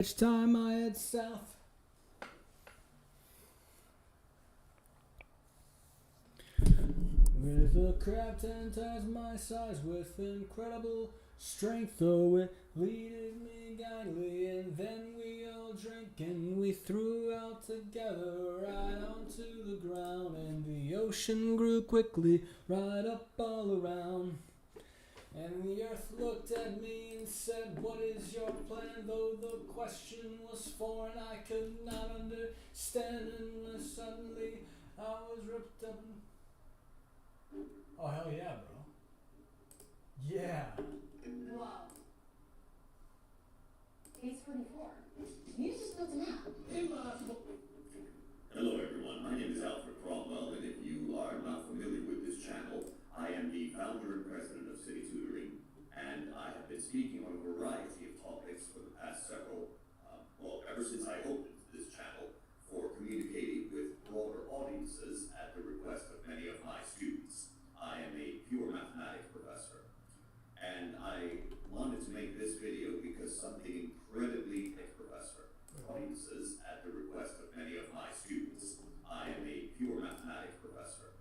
Each time I head south, with a crab 10 times my size, with incredible strength, though it leaded me guidely, and then we all drank and we threw out together right onto the ground, and the ocean grew quickly right up all around. And the earth looked at me and said, "What is your plan?" Though the question was foreign, I could not understand, and suddenly I was ripped up. Oh, hell yeah, bro. Yeah. Wow. Case 44. You just built an app. Impossible. Hello everyone, my name is Alfred Cromwell, and if you are not familiar with this channel, I am the founder and president of City Tutoring, and I have been speaking on a variety of topics for the past ever since I opened this channel, for communicating with broader audiences at the request of many of my students. I am a pure mathematics professor, and I wanted to make this video because something incredibly audiences at the request of many of my students. I am a pure mathematics professor,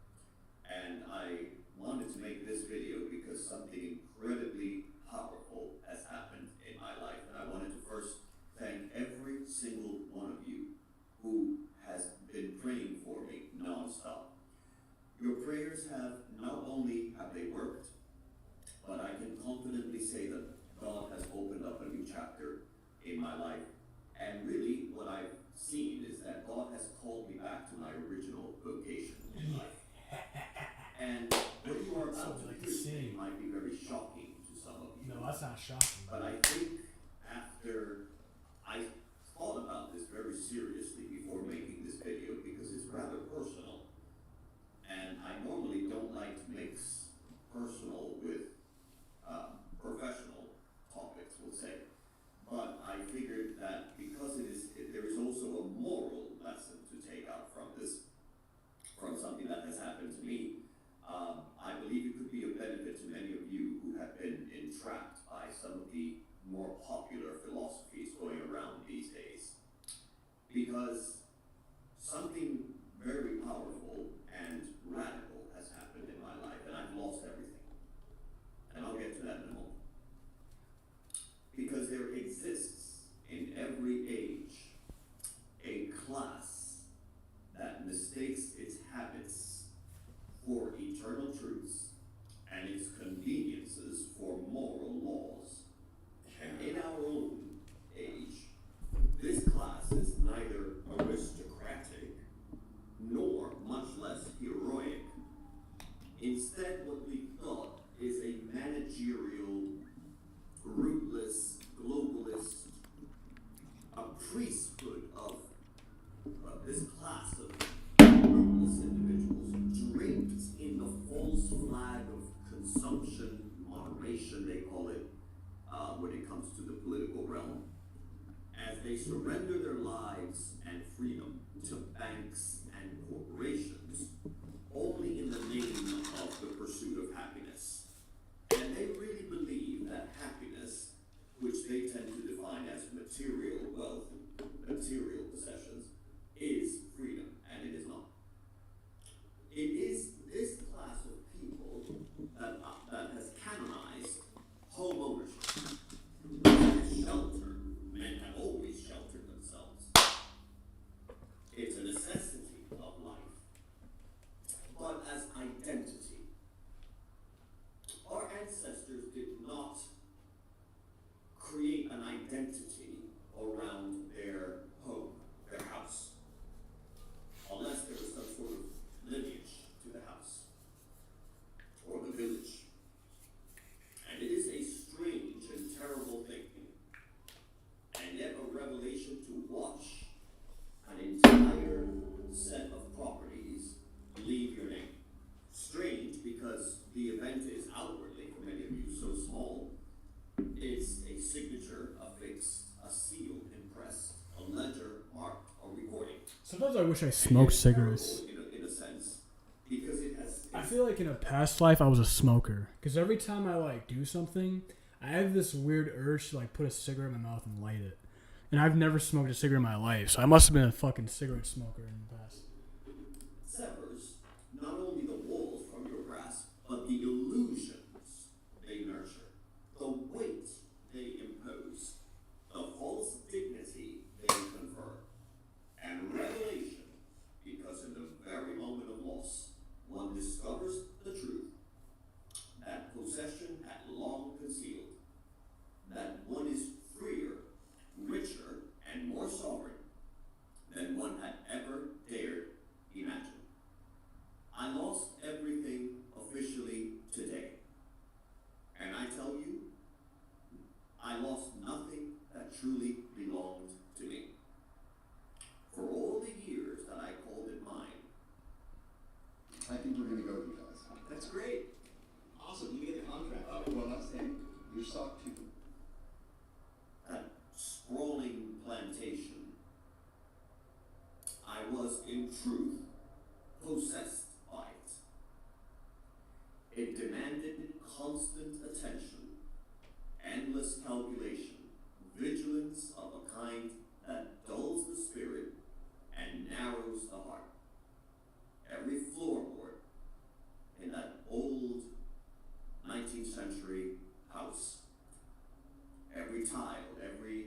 and I wanted to make this video because something incredibly powerful has happened in my life, and I wanted to first thank every single one of you who has been praying for me nonstop. Your prayers not only have they worked, but I can confidently say that God has opened up a new chapter in my life. And really, what I've seen is that God has called me back to my original vocation in life. And what you are about to hear today might be very shocking to some of you. No, that's not shocking. But I think after I thought about this very seriously before making this video, because it's rather personal, and I normally don't like to mix personal with professional topics, we'll say. But I figured that because there is also a moral lesson to take out from this, from something that has happened to me. I believe it could be a benefit to many of you who have been entrapped by some of the more popular philosophies going around these days. Because something very powerful and radical has happened in my life, and I've lost everything. And I'll get to that in a moment. Because there exists in every age a class that mistakes its habits for eternal truths and its conveniences for moral laws. And in our own age, this class is neither aristocratic nor much less heroic. Instead, what we've got is a managerial, rootless, globalist, a priesthood of this class of rootless individuals draped in the false flag of consumption, moderation, they call it, when it comes to the political realm, as they surrender their lives and freedom to banks and corporations, only in the name of the pursuit of happiness. And they really believe that happiness, which they tend to define as material wealth, material possessions, is freedom, and it is not. It is this class of people that has canonized home ownership, as shelter. Men have always sheltered themselves. It's a necessity of life, but as identity. Our ancestors did not create an identity around their home, their house, unless there was some sort of lineage to the house or the village. And it is a strange and terrible thing, and yet a revelation to watch an entire set of properties leave your name. Strange because the event is outwardly, for many of you, so small. It's a signature affixed, a seal impressed, a letter marked, a recording. Sometimes I wish I smoked cigarettes. In a sense, because I feel like in a past life I was a smoker. Because every time I do something, I have this weird urge to put a cigarette in my mouth and light it. And I've never smoked a cigarette in my life, so I must have been a fucking cigarette smoker in the past. Severs not only the walls from your grasp, but the illusions they nurture, the weight they impose, the false dignity they confer, and revelation, because in the very moment of loss, one discovers the truth that possession had long concealed, that one is freer, richer, and more sovereign than one had ever dared imagine. I lost everything officially today. And I tell you, I lost nothing that truly belonged to me. For all the years that I called it mine. I think we're gonna go with you guys. That's great. Awesome, you get the contract. Well, not saying your stock too. That sprawling plantation, I was in truth possessed by it. It demanded constant attention, endless calculation, vigilance of a kind that dulls the spirit and narrows the heart. Every floorboard in that old 19th century house, every tile, every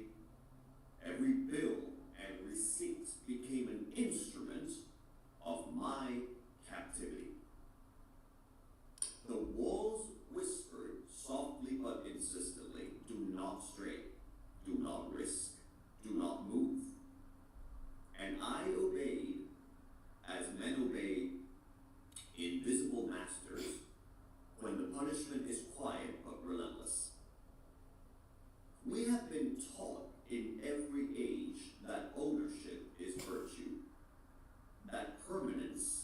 bill and receipt became an instrument of my captivity. The walls whispered softly but insistently, do not stray, do not risk, do not move. And I obeyed as men obey invisible masters when the punishment is quiet but relentless. We have been taught in every age that ownership is virtue, that permanence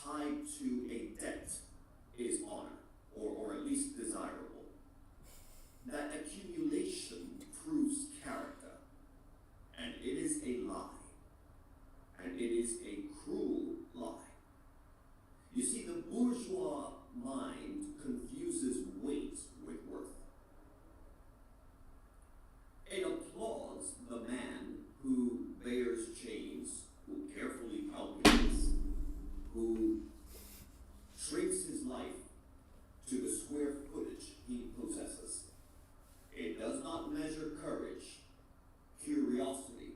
tied to a debt is honor, or at least desirable, that accumulation proves character, and it is a lie, and it is a cruel lie. You see, the bourgeois mind confuses weight with worth. It applauds the man who bears chains, who carefully calculates, who shrinks his life to the square footage he possesses. It does not measure courage, curiosity,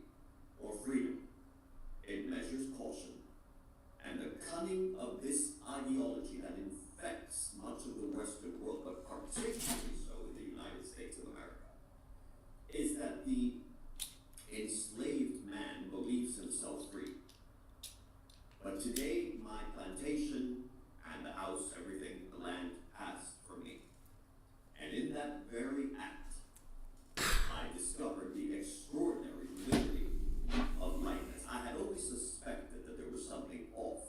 or freedom. It measures caution. And the cunning of this ideology that infects much of the Western world, but particularly so in the United States of America, is that the enslaved man believes himself free. But today, my plantation and the house, everything, the land passed from me. And in that very act, I discovered the extraordinary liberty of lightness. I had always suspected that there was something off,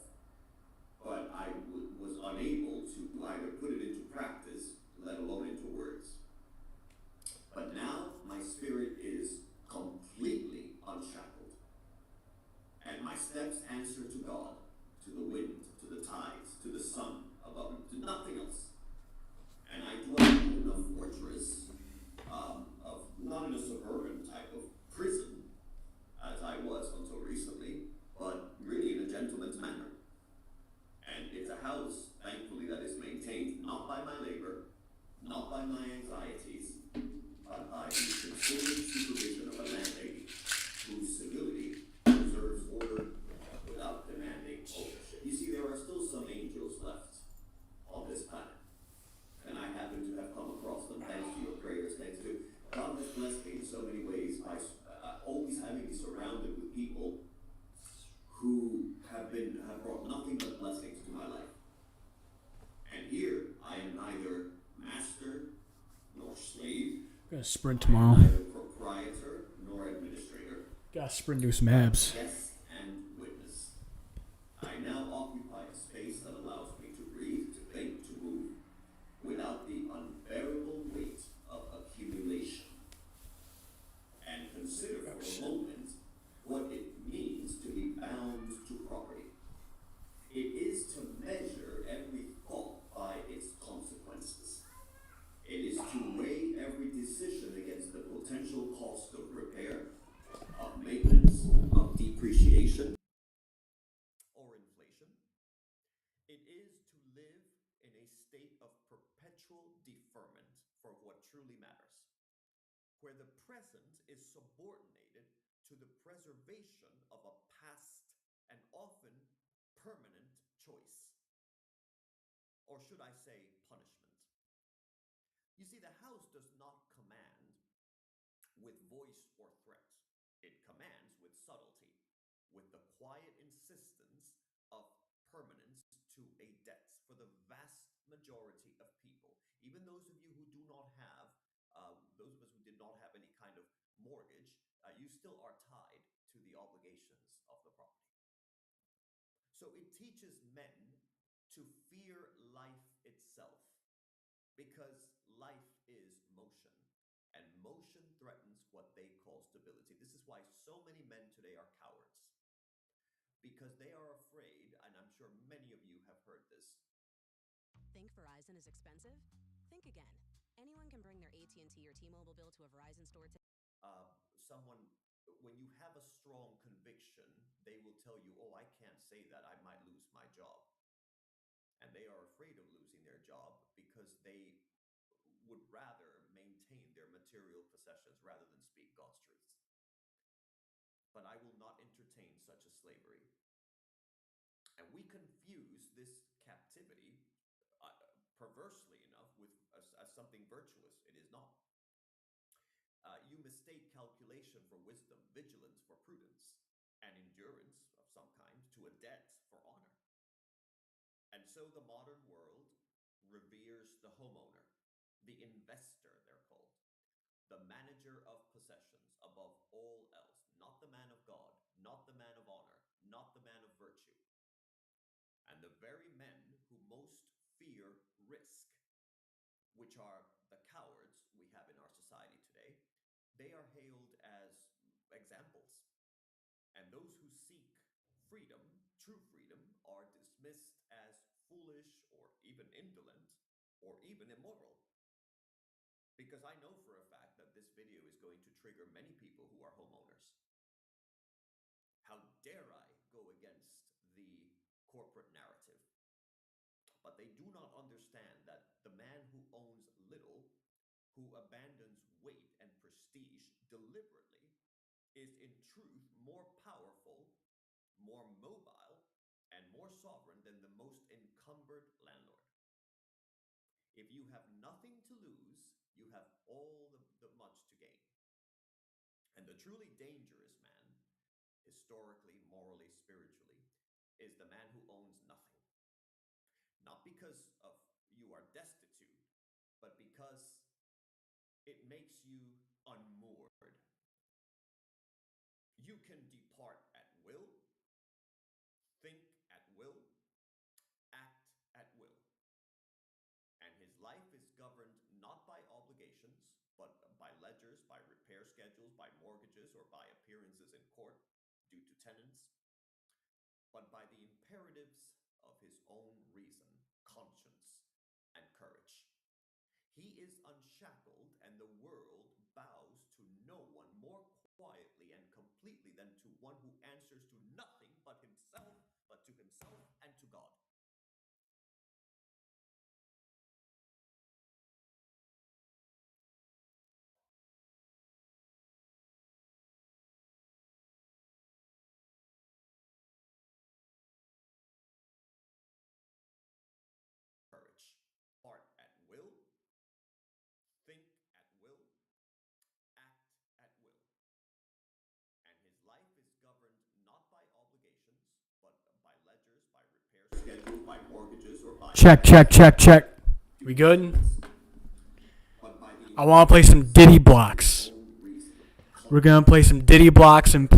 but I was unable to either put it into practice, let alone into words. But now my spirit is completely unshackled, and my steps answer to God, to the wind, to the tides, to the sun above me, to nothing else. And I dwell in a fortress of not in a suburban type of prison, as I was until recently, but really in a gentleman's manner. And it's a house, thankfully, that is maintained not by my labor, not by my anxieties, but by the considerate supervision of a landlady whose civility preserves order without demanding ownership. You see, there are still some angels left on this planet. And I happen to have come across them thanks to your prayers, thanks to God has blessed me in so many ways by always having me surrounded with people who have brought nothing but blessings to my life. And here I am neither master nor slave, Gotta sprint tomorrow. neither proprietor nor administrator, Gotta sprint do some abs. guest and witness. I now occupy a space that allows me to breathe, to think, to move, without the unbearable weight of accumulation. And consider for a moment what it means to be bound to property. It is to measure every thought by its consequences. It is to weigh every decision against the potential cost of of maintenance, of depreciation, or inflation. It is to live in a state of perpetual deferment for what truly matters, where the present is subordinated to the preservation of a past and often permanent choice. Or should I say punishment? You see, the house does not command with voice or threat. It commands with subtlety, with the quiet insistence of permanence to a debt for the vast majority of people. Even those of you who do not have, those of us who did not have any kind of mortgage, you still are tied to the obligations of the property. So it teaches men to fear life itself, because life is motion, and motion threatens what they call stability. This is why so many men today are cowards, because they are afraid, and I'm sure many of you have heard this. Think Verizon is expensive? Think again. Anyone can bring their AT&T or T-Mobile bill to a Verizon store today. When you have a strong conviction, they will tell you, oh, I can't say that, I might lose my job. And they are afraid of losing their job because they would rather maintain their material possessions rather than speak God's truths. But I will not entertain such a slavery. And we confuse this captivity, perversely enough, with as something virtuous. It is not. You mistake calculation for wisdom, vigilance for prudence, and endurance of some kind to a debt for honor. And so the modern world reveres the homeowner, the investor, they're called, the manager of possessions above all else, not the man of God, not the man of honor, not the man of virtue. And the very men who most fear risk, which are the cowards we have in our society today, they are hailed as examples. And those who seek freedom, true freedom, are dismissed as foolish or even indolent or even immoral. Because I know for a fact that this video is going to trigger many people who are homeowners. How dare I go against the corporate narrative? But they do not understand that the man who owns little, who abandons weight and prestige deliberately, is in truth more powerful, more mobile, and more sovereign than the most encumbered landlord. If you have nothing to lose, you have all the much to gain. And the truly dangerous man, historically, morally, spiritually, is the man who owns nothing. Not because of you are destitute, but because it makes you unmoored. You can depart at will, think at will, act at will. And his life is governed not by obligations, but by ledgers, by repair schedules, by mortgages, or by appearances in court due to tenants, but by the imperatives of his own reason, conscience, and courage. He is unshackled, and the world bows to no one more quietly and completely than to one who answers to nothing but himself and to God. Courage. Part at will, think at will, act at will. And his life is governed not by obligations, but by ledgers, by repair schedules, by mortgages, or by... Check. We good? I want to play some Diddy blocks. We're going to play some Diddy blocks and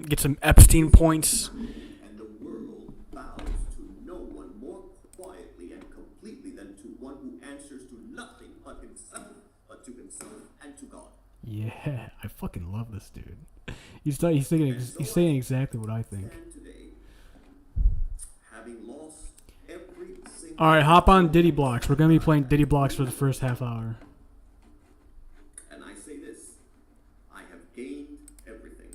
get some Epstein points. And the world bows to no one more quietly and completely than to one who answers to nothing but himself, but to himself and to God. Yeah, I fucking love this dude. He's saying exactly what I think. Today, having lost every single... Alright, hop on Diddy blocks. We're going to be playing Diddy blocks for the first half hour. And I say this, I have gained everything.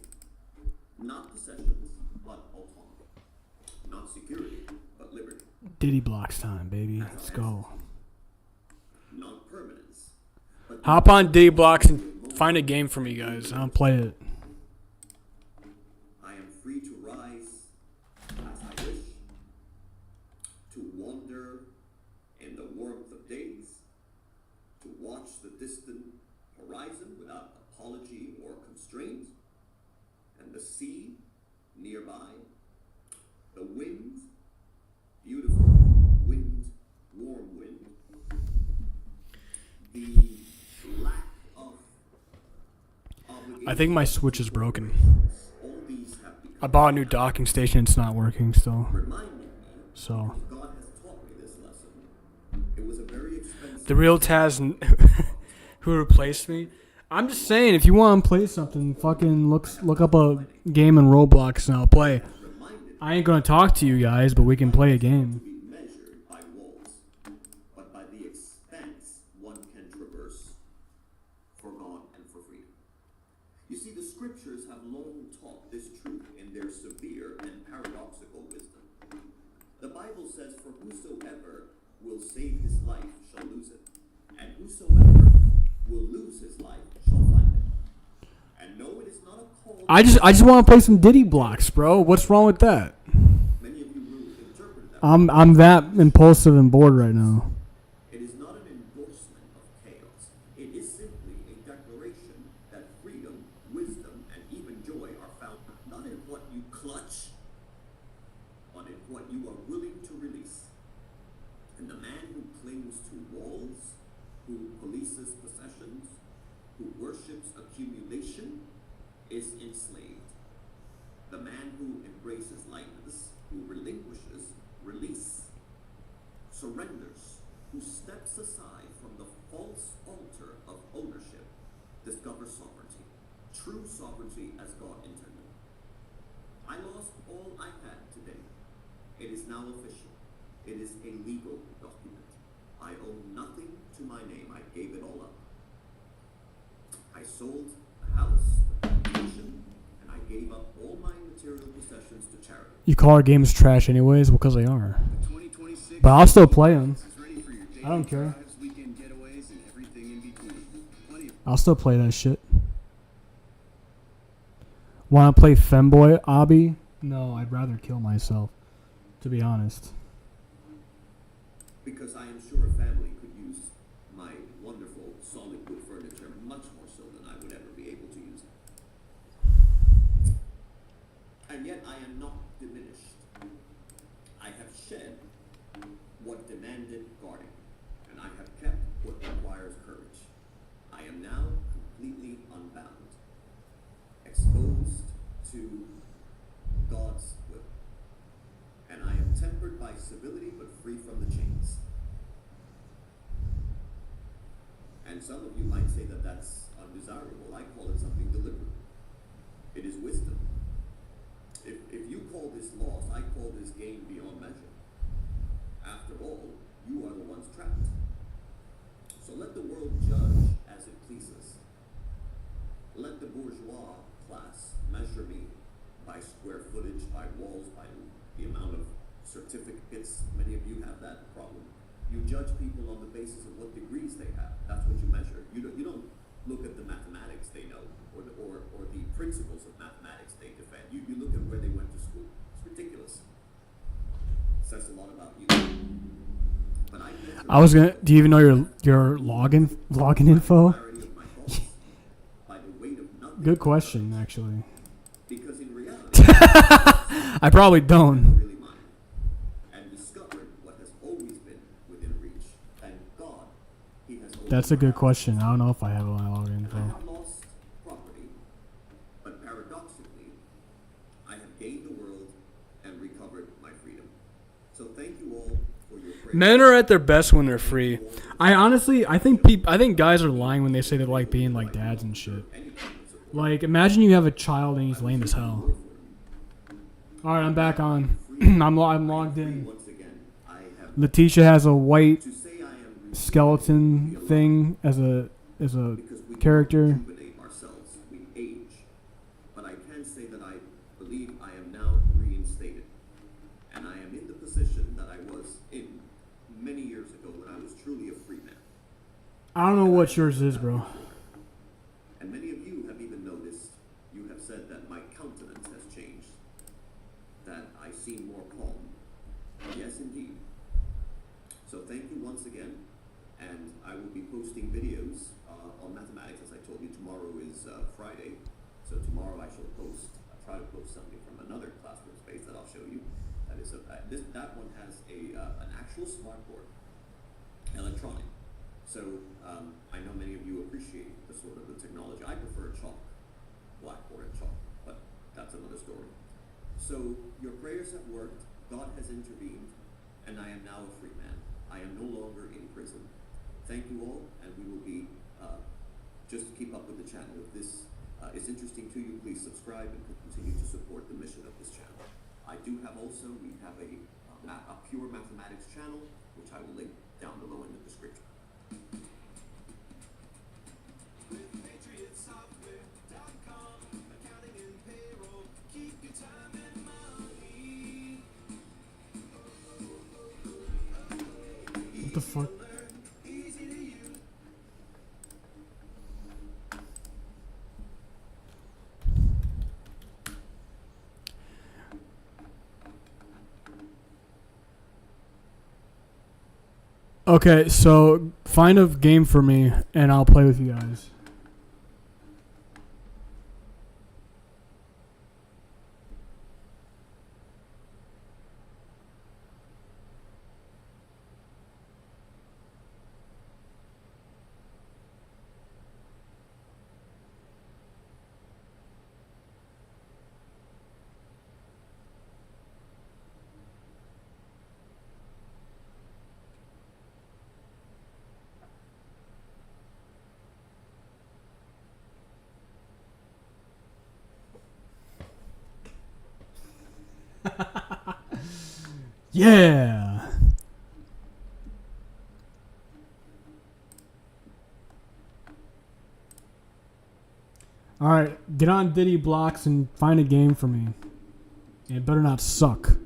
Blocks time, baby. Let's go. Not permanence. But Hop on D Blocks and find a game for me, guys. I'll play it. I am free to rise as I wish, to wander in the warmth of days, to watch the distant horizon without apology or constraint, and the sea nearby, the wind, beautiful wind, warm wind, the lack of I think my Switch is broken. all these have become I bought a new docking station. It's not working still. reminding me So God has taught me this lesson. It was a very expensive the real Taz who replaced me. I'm just saying, if you want to play something, fucking look up a game in Roblox and I'll play. reminded I ain't gonna talk to you guys, but we can play a game. to be measured by walls, but by the expanse one can traverse for God and for freedom. You see, the scriptures have long taught this truth in their severe and paradoxical wisdom. The Bible says, "For whosoever will save his life shall lose it, and whosoever will lose his life shall find it." And no, it is not a call. I just want to play some Diddy Blocks, bro. What's wrong with that? Many of you will interpret that. I'm that impulsive and bored right now. It is not an endorsement of chaos. It is simply a declaration that freedom, wisdom, and even joy are found not in what you clutch, but in what you are willing to release. And the man who clings to walls, who polices possessions, who worships accumulation, is enslaved. The man who embraces lightness, who relinquishes release, surrenders, who steps aside from the false altar of ownership, discovers sovereignty, true sovereignty as God intended. I lost all I had today. It is now official. It is a legal document. I owe nothing to my name. I gave it all up. I sold the house, the plantation, and I gave up all my material possessions to charity. You call our games trash anyways? Because they are. 2026 But I'll still play them. is ready for your I don't daily care. drives, weekend getaways, and everything in between. Plenty of I'll still play that shit. Want to play Femboy Obby? No, I'd rather kill myself, to be honest. Because I am sure a family could use my wonderful solid wood furniture much more so than I would ever be able to use it. And yet I am not diminished. I have shed what demanded guarding, and I have kept what requires courage. I am now completely unbound, exposed to God's will. And I am tempered by civility but free from the chains. And some of you might say that that's undesirable. I call it something deliberate. It is wisdom. If you call this loss, I call this gain beyond measure. After all, you are the ones trapped. So let the world judge as it pleases. Let the bourgeois class measure me by square footage, by walls, by the amount of certificates. Many of you have that problem. You judge people on the basis of what degrees they have. That's what you measure. You don't look at the mathematics they know or the principles of mathematics they defend. You look at where they went to school. It's ridiculous. It says a lot about you. But I measure I was gonna. Do you even know your login info? clarity of my thoughts by the weight of nothing. Good question, actually. Because in reality, I probably don't. really mine, and discovered what has always been within reach. Thank God, He has opened That's a my good eyes. question. I don't know if I have my login I info. have lost property, but paradoxically, I have gained the world and recovered my freedom. So thank you all for your praise. Men are at their best when they're free. I think guys are lying when they say they like being like dads and shit. Like, imagine you have a child and he's lame as hell. All right, I'm back on. I'm logged in. Once again, I have Letitia has a white to say I am skeleton thing as a because we character. rejuvenate ourselves, we age. But I can say that I believe I am now reinstated, and I am in the position that I was in I don't know what yours is, bro. And many of you have even noticed, you have said that my countenance has changed, that I seem more calm. Yes, indeed. So thank you once again, and I will be posting videos on mathematics. As I told you, tomorrow is Friday, so tomorrow I shall try to post something from another classroom space that I'll show you. That is that one has an actual smartboard, electronic. So I know many of you appreciate the sort of the technology. I prefer chalk, blackboard and chalk, but that's another story. So your prayers have worked, God has intervened, and I am now a free man. I am no longer in prison. Thank you all, and we will be, just to keep up with the channel, if this is interesting to you, please subscribe and continue to support the mission of this channel. I do have also, we have a pure mathematics channel, which I will link down below in the description. What the fuck? Okay, so find a game for me and I'll play with you guys. Yeah. All right, get on Diddy Blocks and find a game for me. It better not suck.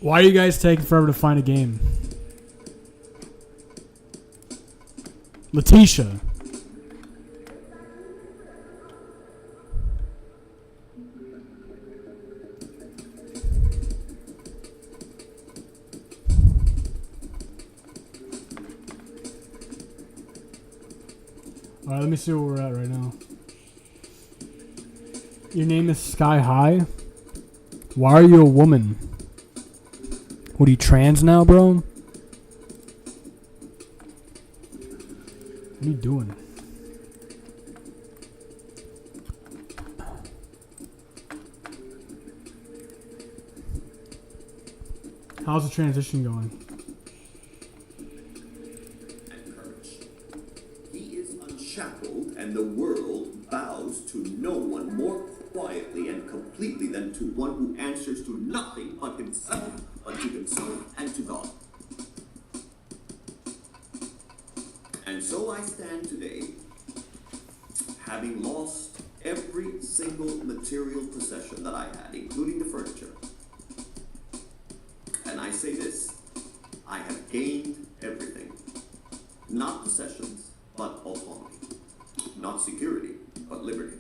Why are you guys taking forever to find a game? Letitia. Alright, let me see where we're at right now. Your name is Sky High? Why are you a woman? What, are you trans now, bro? What are you doing? How's the transition going? And courage. He is unshackled, and the world bows to no one more quietly and completely than to one who answers to nothing but himself, unto himself and to God. And so I stand today, having lost every single material possession that I had, including the furniture. And I say this, I have gained everything. Not possessions, but autonomy. Not security, but liberty.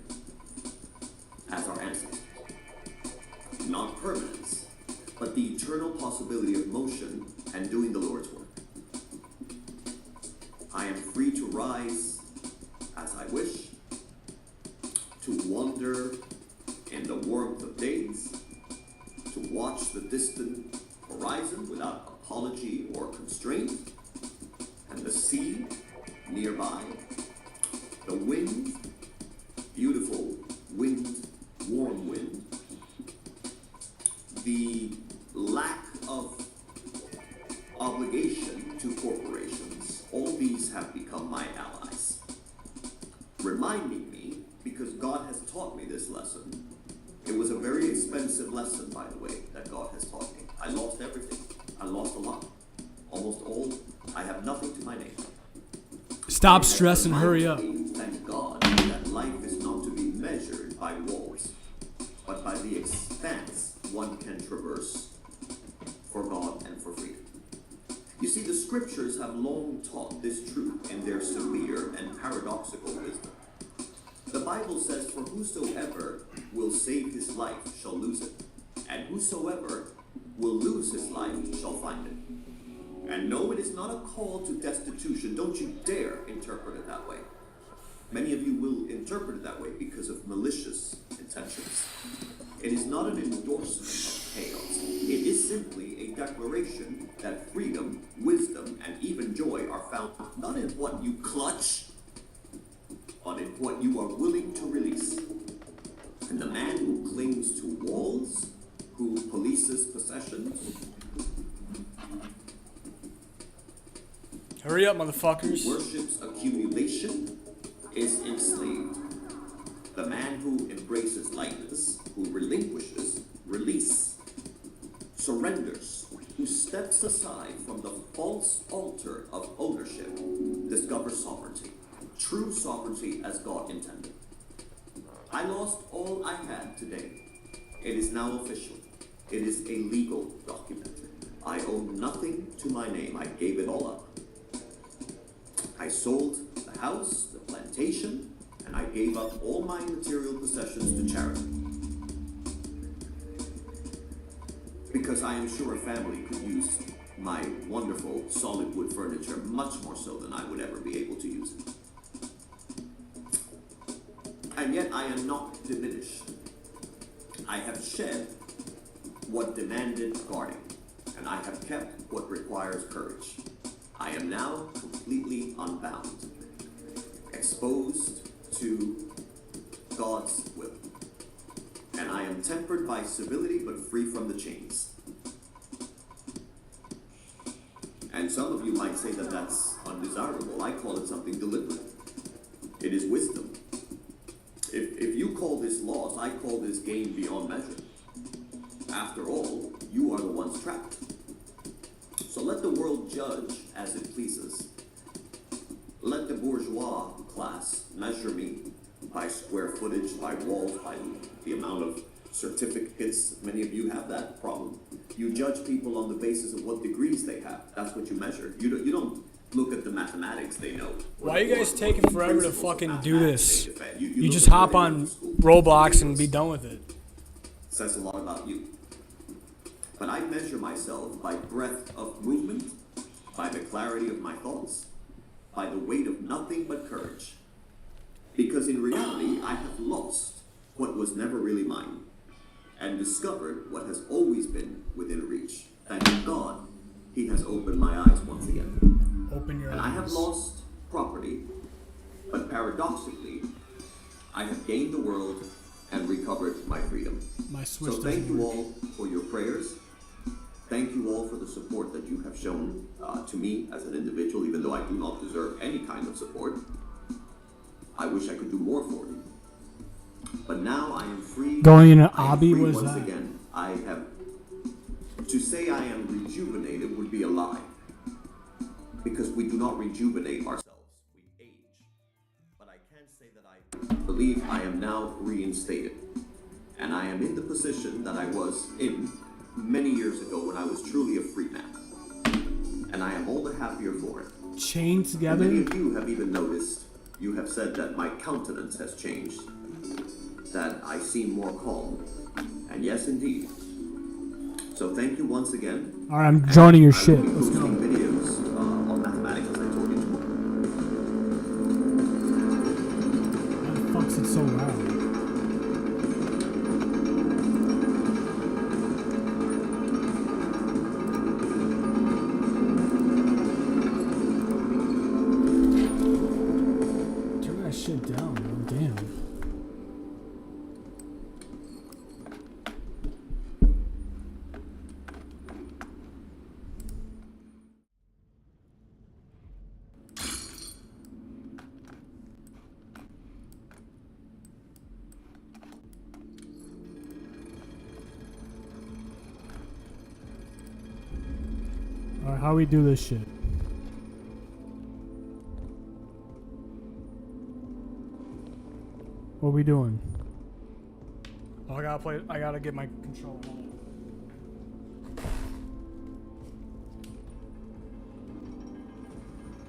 As our ancestors. Not permanence, but the eternal possibility possibility of motion and doing the Lord's work. I am free to rise as I wish, to wander in the warmth of days, to watch the distant horizon without apology or constraint, and the sea nearby, the wind, beautiful wind, warm wind, the lack of obligation to corporations, all these have become my allies, reminding me, because God has taught me this lesson. It was a very expensive lesson, by the way, that God has taught me. I lost everything. I lost a lot. Almost all. I have nothing to my name. Stop stressing, hurry up. Thank God that life is not to be measured by walls, but by the expanse one can traverse for God and for freedom. You see, the scriptures have long taught this truth in their severe and paradoxical wisdom. The Bible says, "For whosoever will save his life shall lose it, and whosoever will lose his life shall find it." And no, it is not a call to destitution. Don't you dare interpret it that way. Many of you will interpret it that way because of malicious intentions. It is not an endorsement of chaos. It is simply a declaration that freedom, wisdom, and even joy are found not in what you clutch, but in what you are willing to release. And the man who clings to walls, who polices possessions, Hurry up, motherfuckers. worships accumulation, is enslaved. The man who embraces lightness, who relinquishes release, surrenders, who steps aside from the false altar of ownership, discovers sovereignty, true sovereignty as God intended. I lost all I had today. It is now official. It is a legal document. I owe nothing to my name. I gave it all up. I sold the house, the plantation, and I gave up all my material possessions to charity. Because I am sure a family could use my wonderful solid wood furniture much more so than I would ever be able to use it. And yet I am not diminished. I have shed what demanded guarding, and I have kept what requires courage. I am now completely unbound, exposed to God's will. And I am tempered by civility, but free from the chains. And some of you might say that that's undesirable. I call it something deliberate. It is wisdom. If you call this loss, I call this gain beyond measure. After all, you are the ones trapped. So let the world judge as it pleases. Let the bourgeois class measure me by square footage, by walls, by the amount of certificates. Many of you have that problem. You judge people on the basis of what degrees they have. That's what you measure. You don't look at the mathematics they know. Why are you guys taking forever to fucking do this? You look just at hop what they on went to school. Roblox and be done with it. Says a lot about you. But I measure myself by breadth of movement, by the clarity of my thoughts, by the weight of nothing but courage. Because in reality, I have lost what was never really mine, and discovered what has always been within reach. Thank God, He has opened my eyes once again. Open your And I have eyes. lost property, but paradoxically, I have gained the world and recovered my freedom. My switch So thank doesn't you work. all for your prayers. Thank you all for the support that you have shown to me as an individual, even though I do not deserve any kind of support. I wish I could do more for you. But now I am free. Going in an I am obby, free what is once that? again. I have. To say I am rejuvenated would be a lie. Because we do not rejuvenate ourselves, we age. But I can say that I believe I am now reinstated. And I am in the position that I was in many years ago when I was truly a free man. And I am all the happier for it. Chained And together. many of you have even noticed, you have said that my countenance has changed, that I seem more calm. And yes, indeed, So thank you once again. Alright, I'm joining your I shit. will be Let's go. posting videos on mathematics as I told you. Why the fuck's it so loud? Turn that shit down, bro. Damn. Alright, how we do this shit? What we doing? Oh, I gotta get my controller.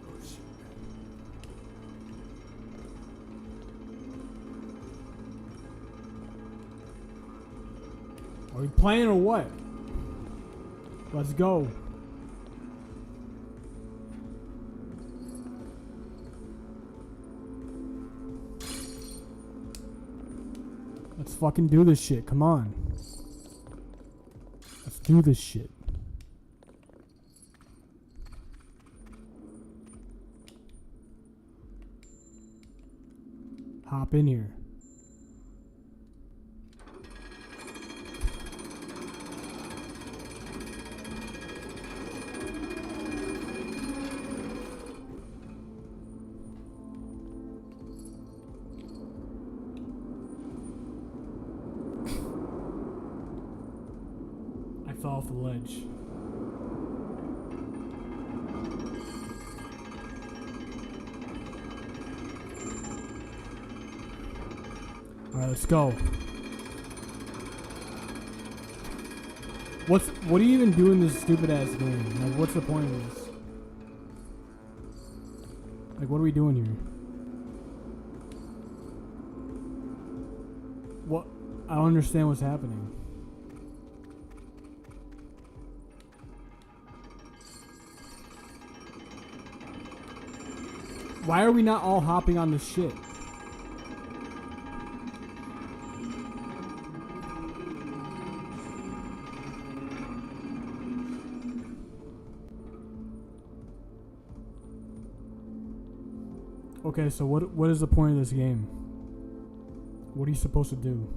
Oh, shit. Are we playing or what? Let's go. Let's fucking do this shit. Come on. Let's do this shit. Hop in here. I fell off the ledge. Alright, let's go. What do you even do in this stupid ass game? Like, what's the point of this? Like, what are we doing here? What? I don't understand what's happening. Why are we not all hopping on this shit? Okay, so what is the point of this game? What are you supposed to do?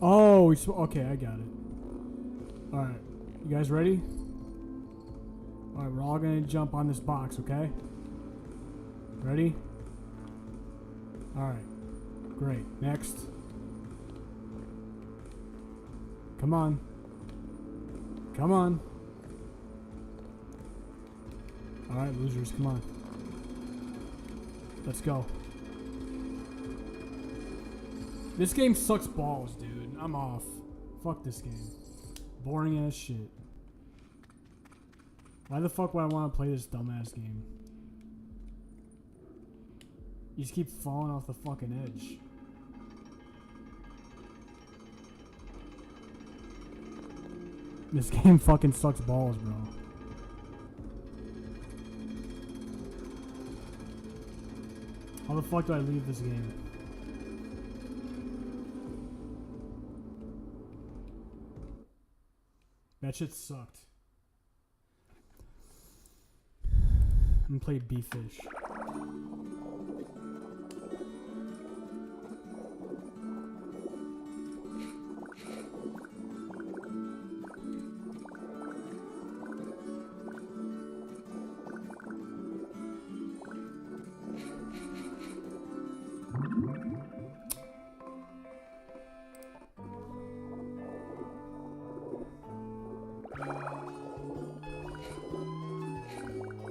Oh, okay, I got it. Alright, you guys ready? Alright, we're all gonna jump on this box, okay? Ready? Alright, great. Next. Come on. Come on. Alright, losers, come on. Let's go. This game sucks balls, dude. I'm off. Fuck this game. Boring ass shit. Why the fuck would I want to play this dumbass game? You just keep falling off the fucking edge. This game fucking sucks balls, bro. How the fuck do I leave this game? That shit sucked. I'm gonna play B-Fish.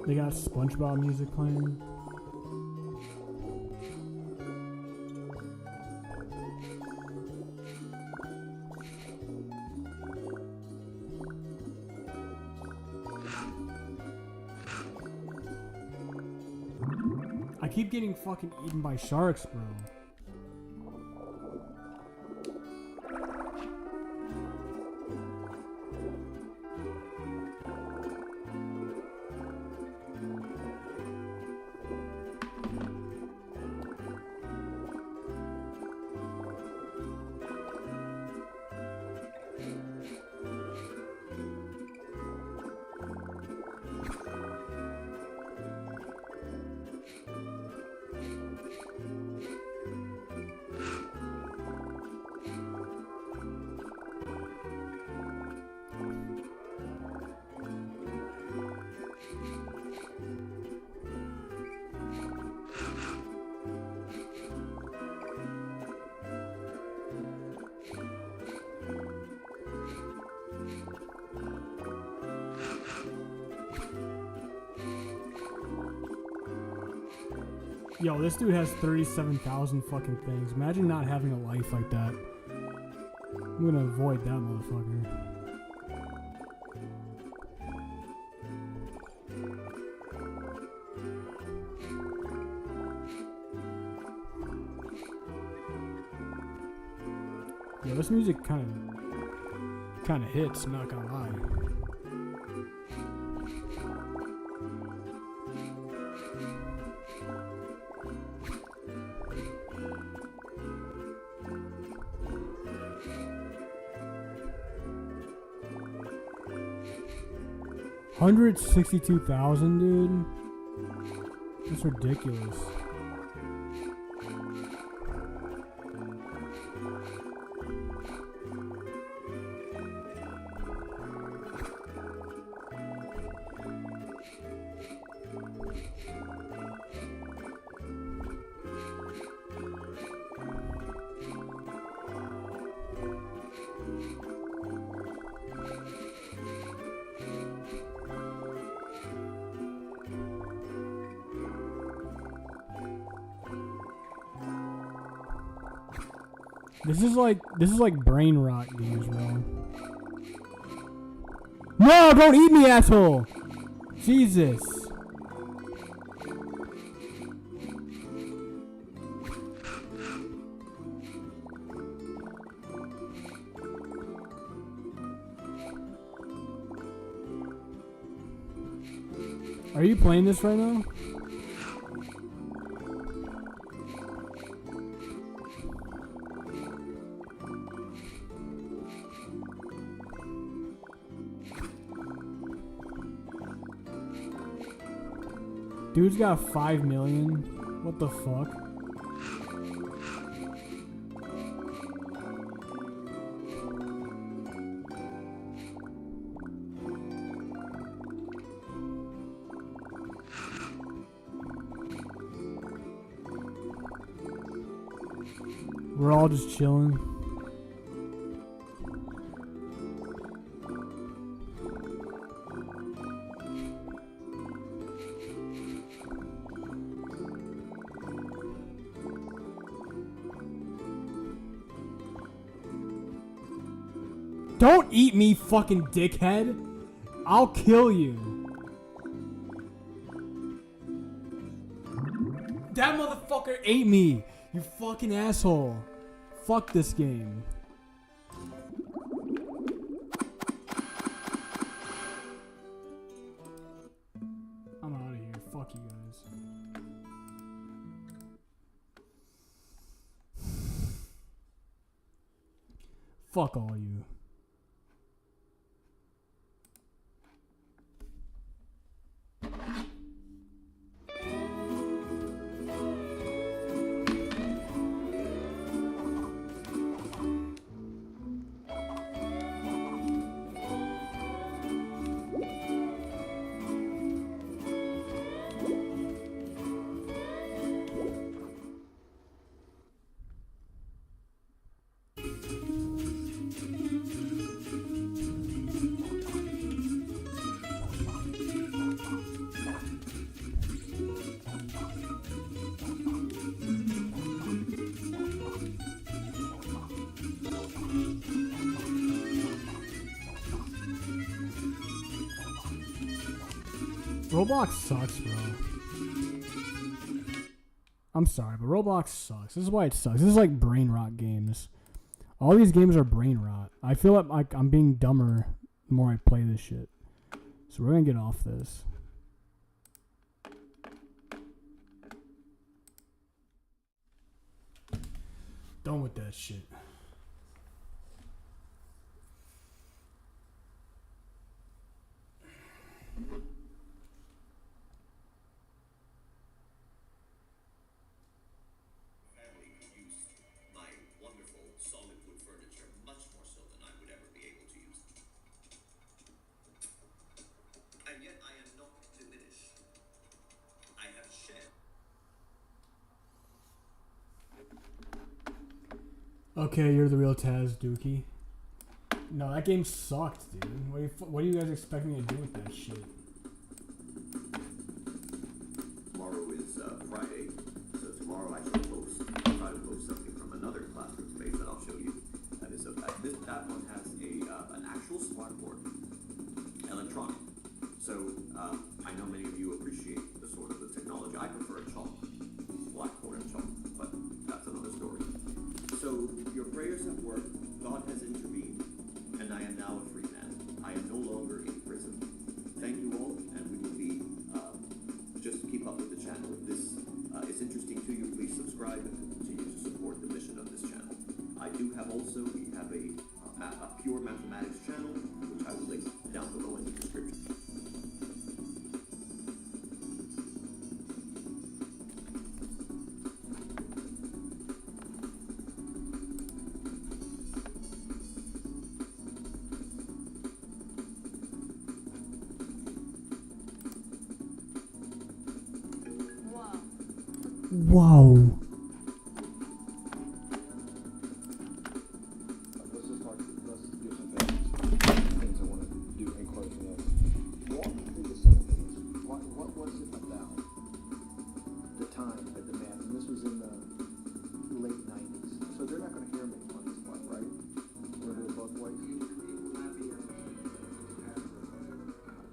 They got SpongeBob music playing. I keep getting fucking eaten by sharks, bro. Yo, this dude has 37,000 fucking things. Imagine not having a life like that. I'm gonna avoid that motherfucker. Yeah, this music kind of hits, not gonna lie. $162,000, dude. That's ridiculous. This is like brain rot games, bro. No, don't eat me, asshole! Jesus. Are you playing this right now? Dude's got 5 million. What the fuck? We're all just chilling. Don't eat me, fucking dickhead. I'll kill you. That motherfucker ate me. You fucking asshole. Fuck this game. I'm out of here. Fuck you guys. Fuck all you. Roblox sucks, bro. I'm sorry, but Roblox sucks. This is why it sucks. This is like brain rot games. All these games are brain rot. I feel like I'm being dumber the more I play this shit. So we're gonna get off this. Done with that shit. Okay, you're the real Taz Dookie. No, that game sucked, dude. What do you guys expect me to do with that shit? Tomorrow is Friday. tomorrow I shall post, try to post something from another classroom space that I'll show you. That one has an actual smart board, electronic. So I know many of you appreciate the sort of the technology. I prefer chalk, blackboard and chalk, but that's another story. So your prayers have worked. God has intervened, and I am now a free man. I am no longer in prison. Thank you all, and we will be just keep up with the channel. If this is interesting to you, please subscribe and continue to support the mission of this channel. We have a pure mathematics channel, which I will link down below in the description. Wow. Let's do some things I want to do in closing up. Walk me through the sentence. What was it about the time at the math? And this was in the late 90s. So they're not going to hear me on this one, right? We're going to do it both ways.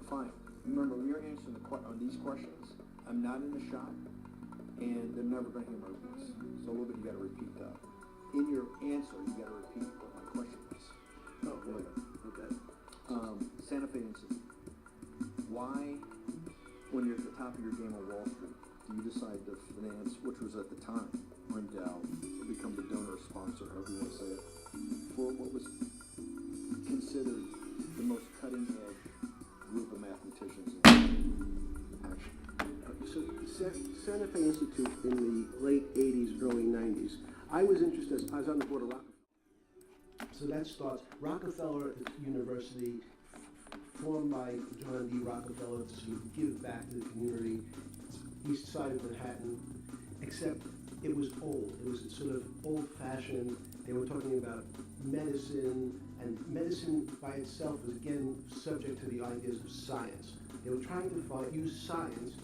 Fine. Remember, when you're answering on these questions, I'm not in the shot, and they're never going to hear my voice. So a little bit you got to repeat that. In your answer, you got to repeat what my question is. Oh, really? Okay. Santa Fe Institute. Why, when you're at the top of your game on Wall Street, do you decide to finance, which was at the time, or endow, or become the donor sponsor, however you want to say it, for what was considered the most cutting edge group of mathematicians in action? So Santa Fe Institute in the late 80s, early 90s, I was interested, I was on the board of Rockefeller. So that starts, Rockefeller University, formed by John D. Rockefeller to give back to the community, east side of Manhattan, except it was old. It was sort of old-fashioned. They were talking about medicine, and medicine by itself was again subject to the ideas of science. They were trying to use science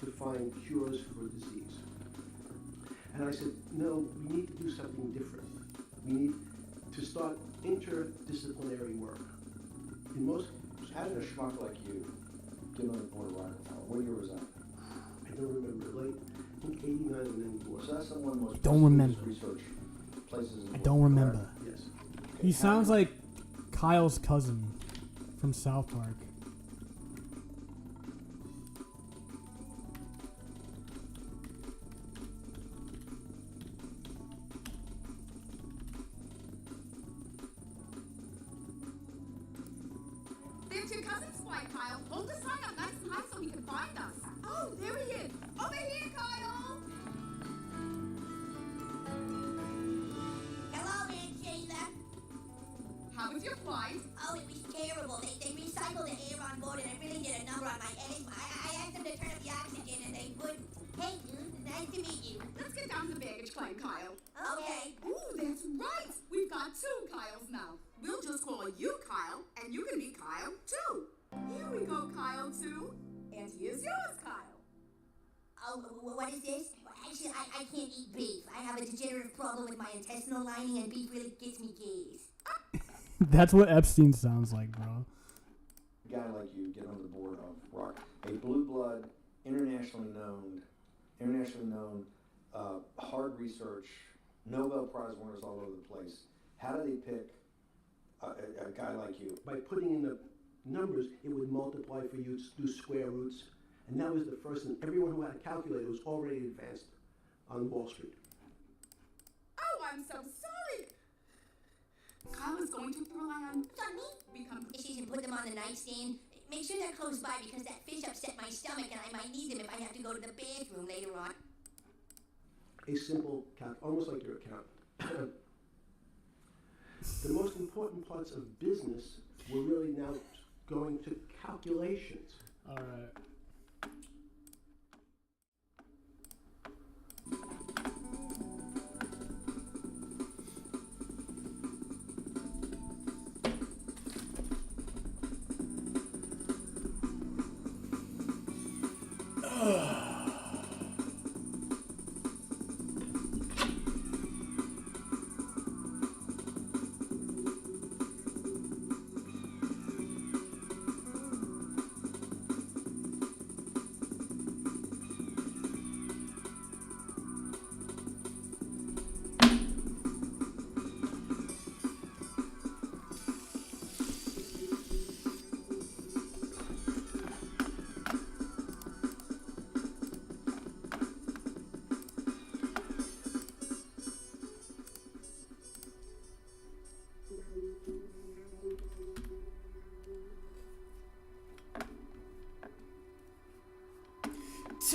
to find cures for disease. And I said, no, we need to do something different. We need to start interdisciplinary work. In most, How did a schmuck like you get on the board of Rockefeller? What year was that? I don't remember, late, I think 89 or 94. So that's the one of the most Don't remember. prestigious research places in the I world, don't remember. Yes. correct? He sounds like Kyle's cousin from South Park. There's your cousin's flight, Kyle. Hold the sign up nice and high so he can find us. Oh, there he is. Over here, Kyle. Hello, Aunt Shayla. How was your flight? Oh, it was terrible. They recycled the air on board, and I really did a number on my asthma. I asked them to turn up the oxygen, and they wouldn't. Hey, dude, nice to meet you. Let's get down to the baggage claim, Kyle. Okay. Ooh, that's right. We've got two Kyles now. We'll just call you Kyle, and you can be Kyle, too. Here we go, Kyle, too. And here's yours, Kyle. Oh, what is this? Actually, I can't eat beef. I have a degenerative problem with my intestinal lining, and beef really gets me gas. That's what Epstein sounds like, bro. A guy like you get on the board of Rock, a blue blood, internationally known, hard research, Nobel Prize winners all over the place. How do they pick a guy like you? By putting in the numbers, it would multiply for you to do square roots. And that was the first thing. Everyone who had a calculator was already advanced on Wall Street. Oh, I'm so sorry. Kyle is going to rely on It's on me. become. Dishes and put them on the nightstand. Make sure they're close by because that fish upset my stomach and I might need them if I have to go to the bathroom later on. A simple almost like your account. The most important parts of business were really now going to calculations. All right.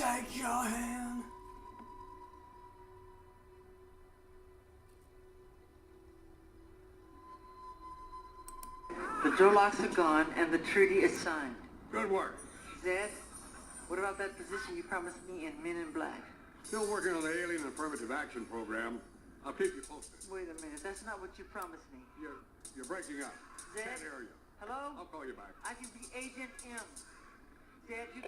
shake your hand. The Durlocks are gone and the treaty is signed. Good work. Zed, what about that position you promised me in Men in Black? Still working on the Alien Affirmative Action Program. I'll keep you posted. Wait a minute, that's not what you promised me. You're breaking up. Zed? Can't hear you. Hello? I'll call you back. I can be Agent M. Zed, you...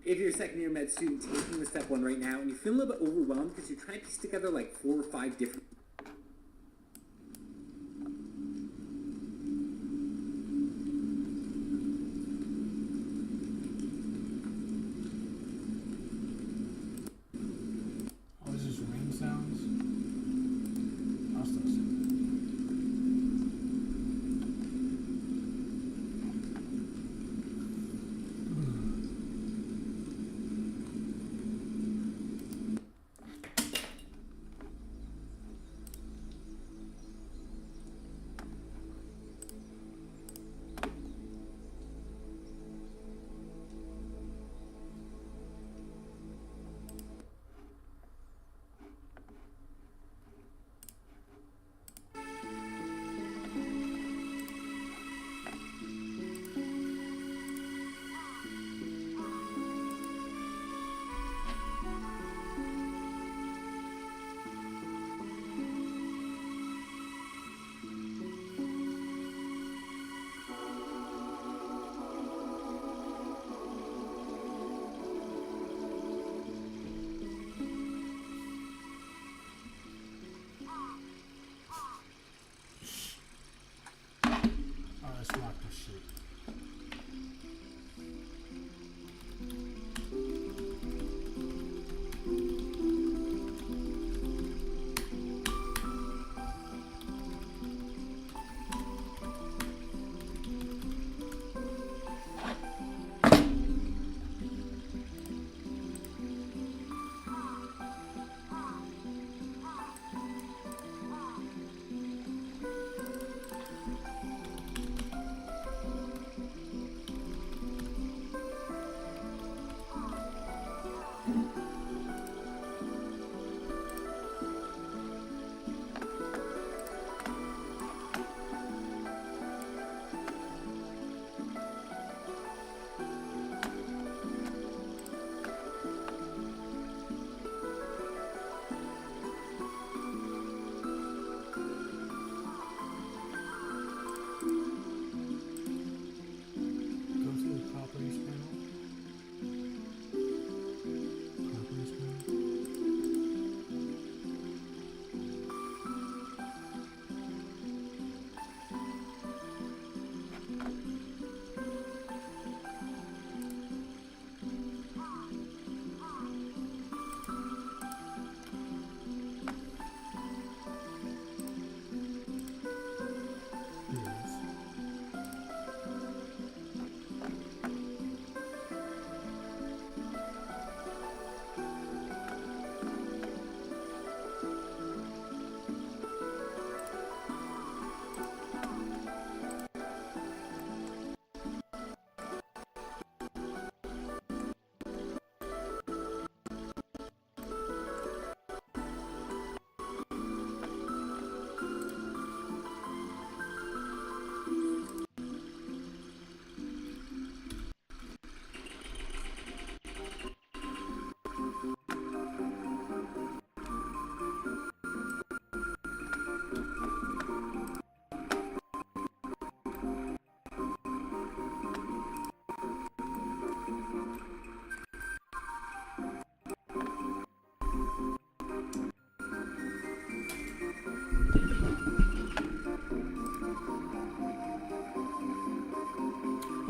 If you're a second year med student taking the step one right now and you feel a little bit overwhelmed because you're trying to piece together like 4 or 5 different Oh, is this rain sounds? I'll still see.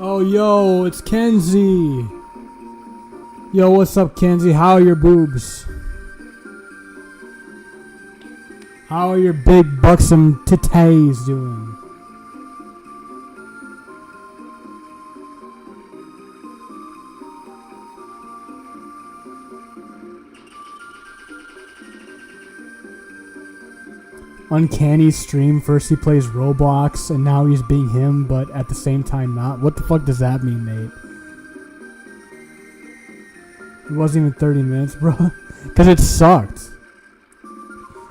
Oh, yo, it's Kenzie. Yo, what's up, Kenzie? How are your boobs? How are your big buxom titties doing? Uncanny stream. First he plays Roblox, and now he's being him, but at the same time not. What the fuck does that mean, mate? It wasn't even 30 minutes, bro. Because it sucked.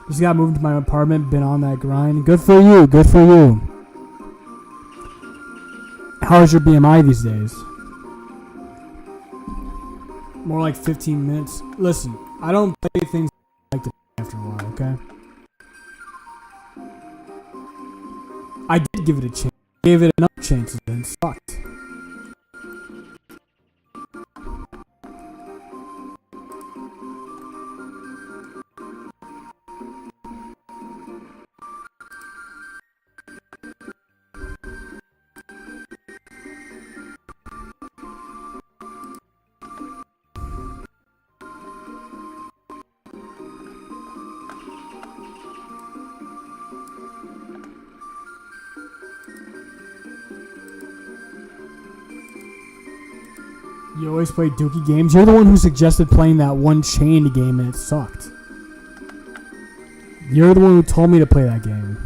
Just got moved to my apartment, been on that grind. Good for you, good for you. How's your BMI these days? More like 15 minutes. Listen, I don't play things like that after a while, okay? I did give it a chance. Gave it enough chances and it sucked. You always play Dookie games. You're the one who suggested playing that one chained game and it sucked. You're the one who told me to play that game.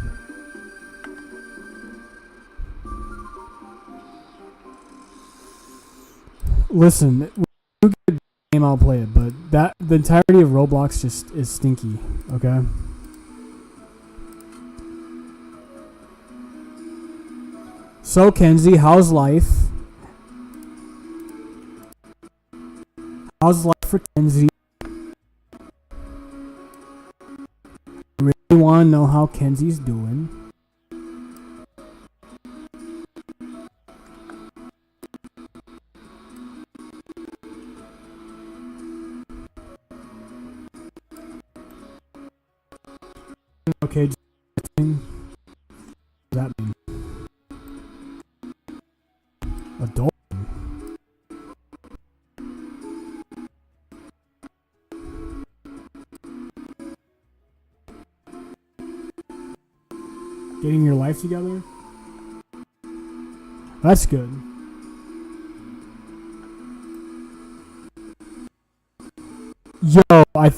Listen, when you get a game, I'll play it, but the entirety of Roblox just is stinky, okay? So, Kenzie, how's life? How's life for Kenzie? I really want to know how Kenzie's doing. Okay, what does that mean? Adult. Getting your life together? That's good. Yo, I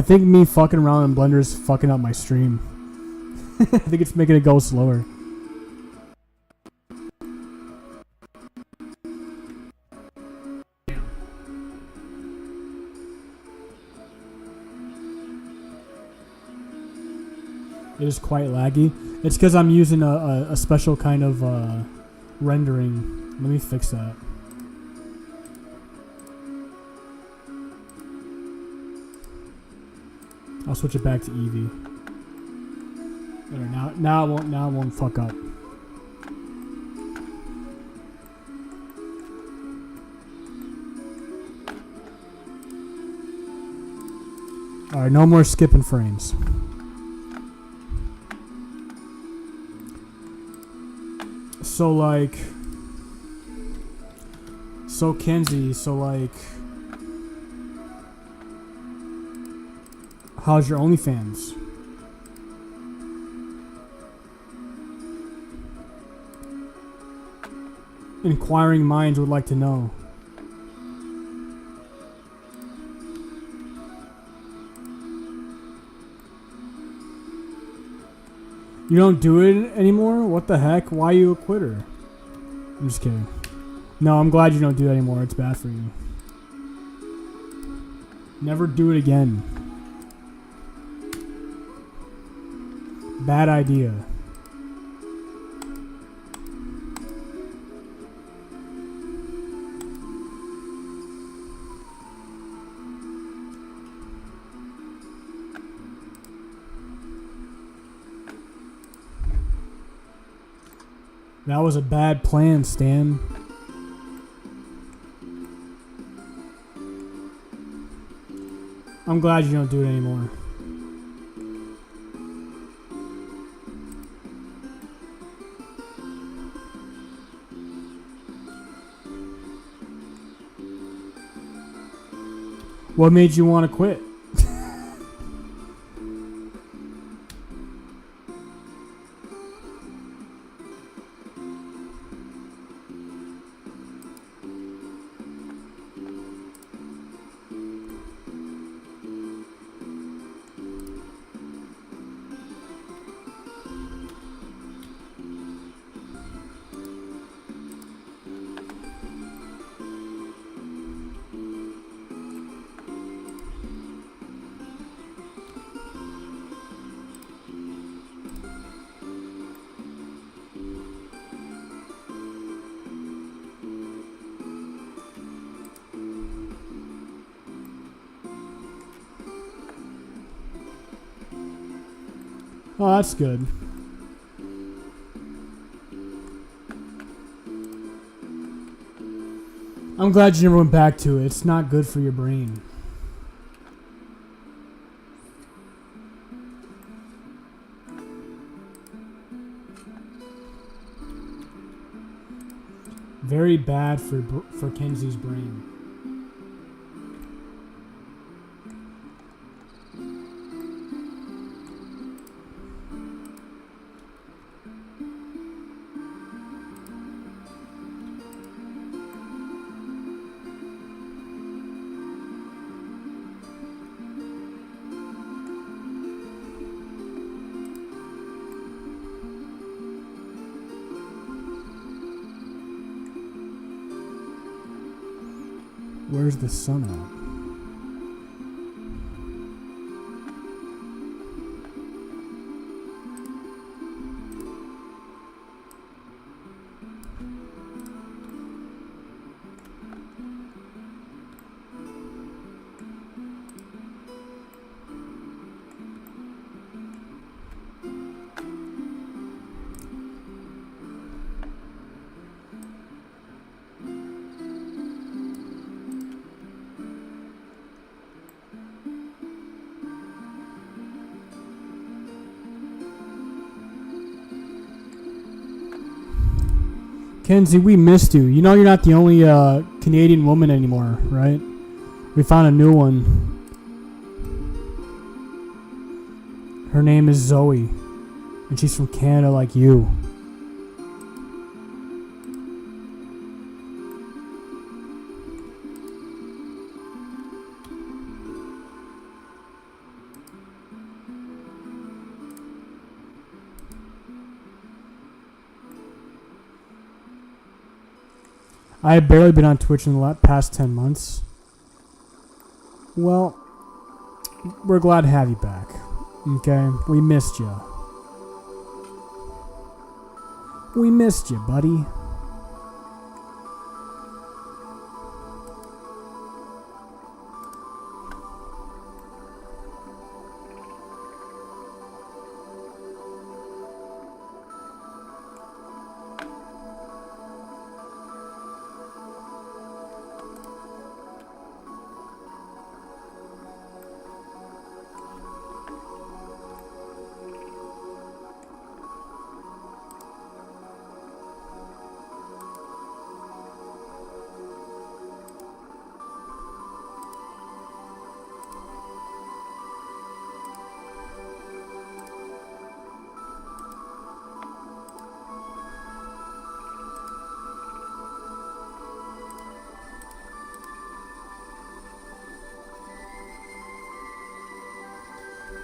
think me fucking around in Blender is fucking up my stream. I think it's making it go slower. It is quite laggy. It's because I'm using a special kind of rendering. Let me fix that. I'll switch it back to Eevee. There, now it won't fuck up. Alright, no more skipping frames. So Kenzie, how's your OnlyFans? Inquiring minds would like to know. You don't do it anymore? What the heck? Why are you a quitter? I'm just kidding. No, I'm glad you don't do it anymore. It's bad for you. Never do it again. Bad idea. That was a bad plan, Stan. I'm glad you don't do it anymore. What made you want to quit? Oh, that's good. I'm glad you never went back to it. It's not good for your brain. Very bad for Kenzie's brain. Where's the sun at? Kenzie, we missed you. You know you're not the only Canadian woman anymore, right? We found a new one. Her name is Zoe, and she's from Canada like you. I have barely been on Twitch in the past 10 months. Well, we're glad to have you back. Okay? We missed you. We missed you, buddy.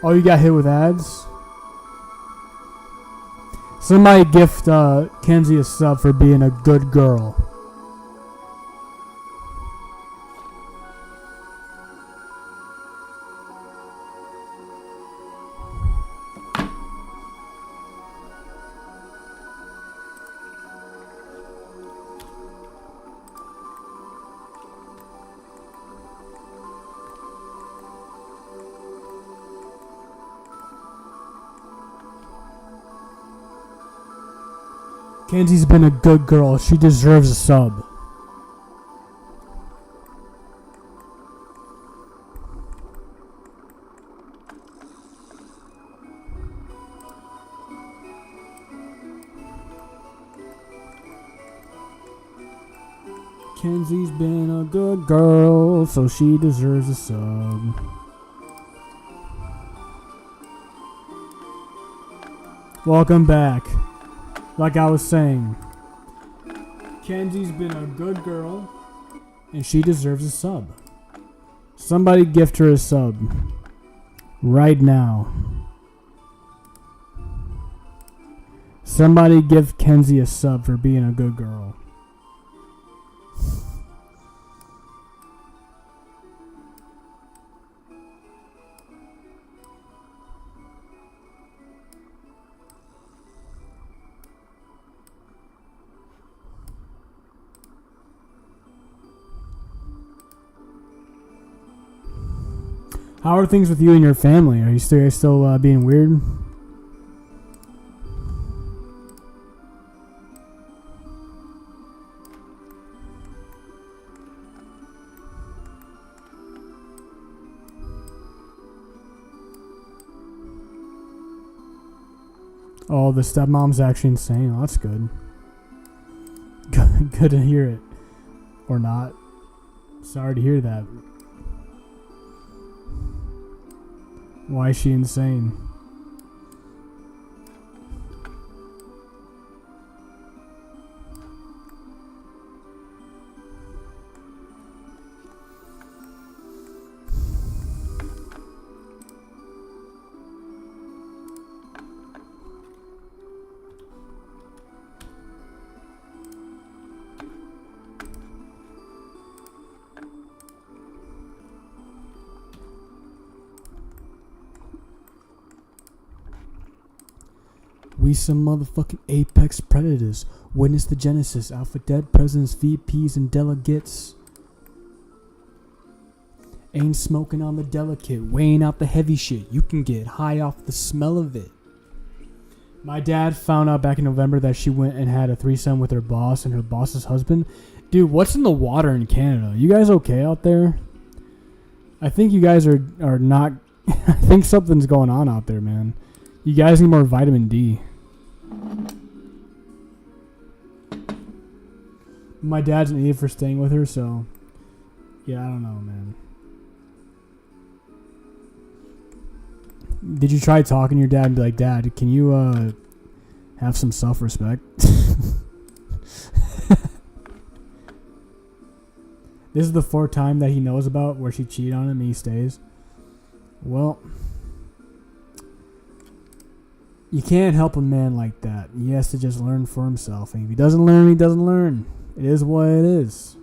Oh, you got hit with ads? Somebody gift Kenzie a sub for being a good girl. Kenzie's been a good girl. She deserves a sub. Kenzie's been a good girl, so she deserves a sub. Welcome back. Like I was saying, Kenzie's been a good girl, and she deserves a sub. Somebody gift her a sub. Right now. Somebody give Kenzie a sub for being a good girl. How are things with you and your family? Are you still being weird? Oh, the stepmom's actually insane. Oh, that's good. Good to hear it. Or not. Sorry to hear that. Why is she insane? We some motherfucking apex predators. Witness the genesis. Alpha dead presidents, VPs, and delegates. Ain't smoking on the delicate. Weighing out the heavy shit. You can get high off the smell of it. My dad found out back in November that she went and had a threesome with her boss and her boss's husband. Dude, what's in the water in Canada? You guys okay out there? I think you guys are not... I think something's going on out there, man. You guys need more vitamin D. My dad's an idiot for staying with her, so... Yeah, I don't know, man. Did you try talking to your dad and be like, Dad, can you, have some self-respect? This is the fourth time that he knows about where she cheated on him and he stays. Well... You can't help a man like that. He has to just learn for himself. And if he doesn't learn, he doesn't learn. It is what it is.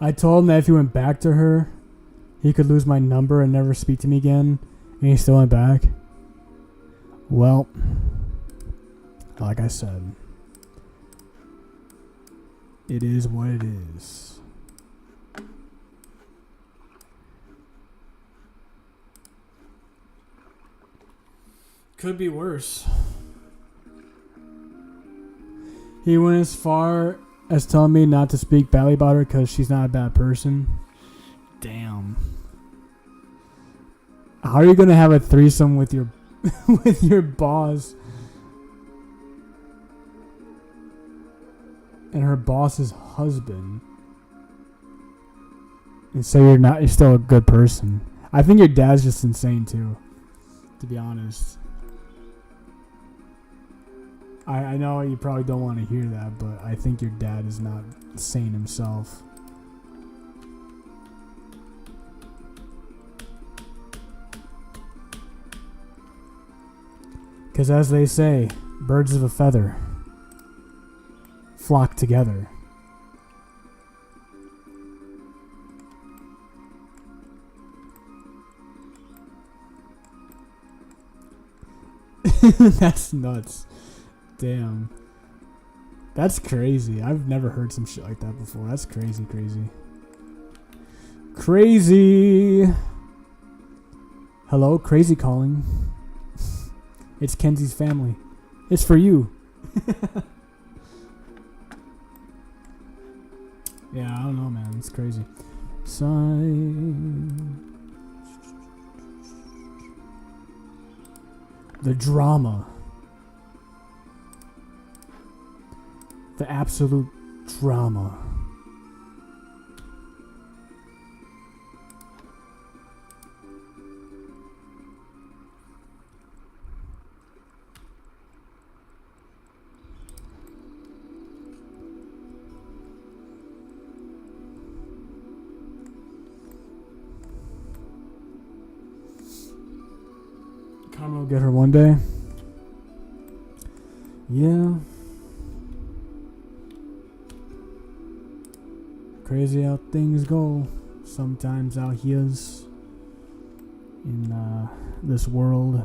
I told him that if he went back to her, he could lose my number and never speak to me again, and he still went back. Well, like I said, it is what it is. Could be worse. He went as far as telling me not to speak badly about her because she's not a bad person. Damn. How are you gonna have a threesome with your with your boss and her boss's husband and say you're still a good person? I think your dad's just insane too, to be honest. I know you probably don't want to hear that, but I think your dad is not sane himself. Because as they say, birds of a feather flock together. That's nuts. Damn. That's crazy. I've never heard some shit like that before. That's crazy, crazy. Crazy. Hello, crazy calling. It's Kenzie's family. It's for you. Yeah, I don't know, man. It's crazy. Sign. The drama. The absolute drama. Carmen will get her one day. Yeah. Crazy how things go sometimes out here in this world.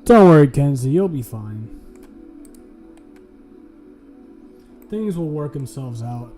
Don't worry, Kenzie, you'll be fine. Things will work themselves out.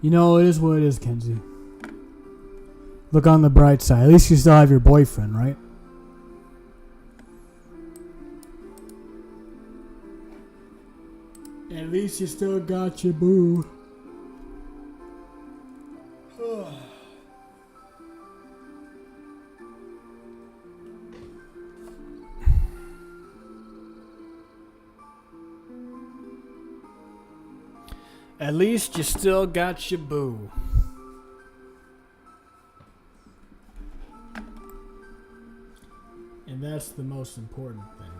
You know, it is what it is, Kenzie. Look on the bright side. At least you still have your boyfriend, right? At least you still got your boo. At least you still got your boo. And that's the most important thing.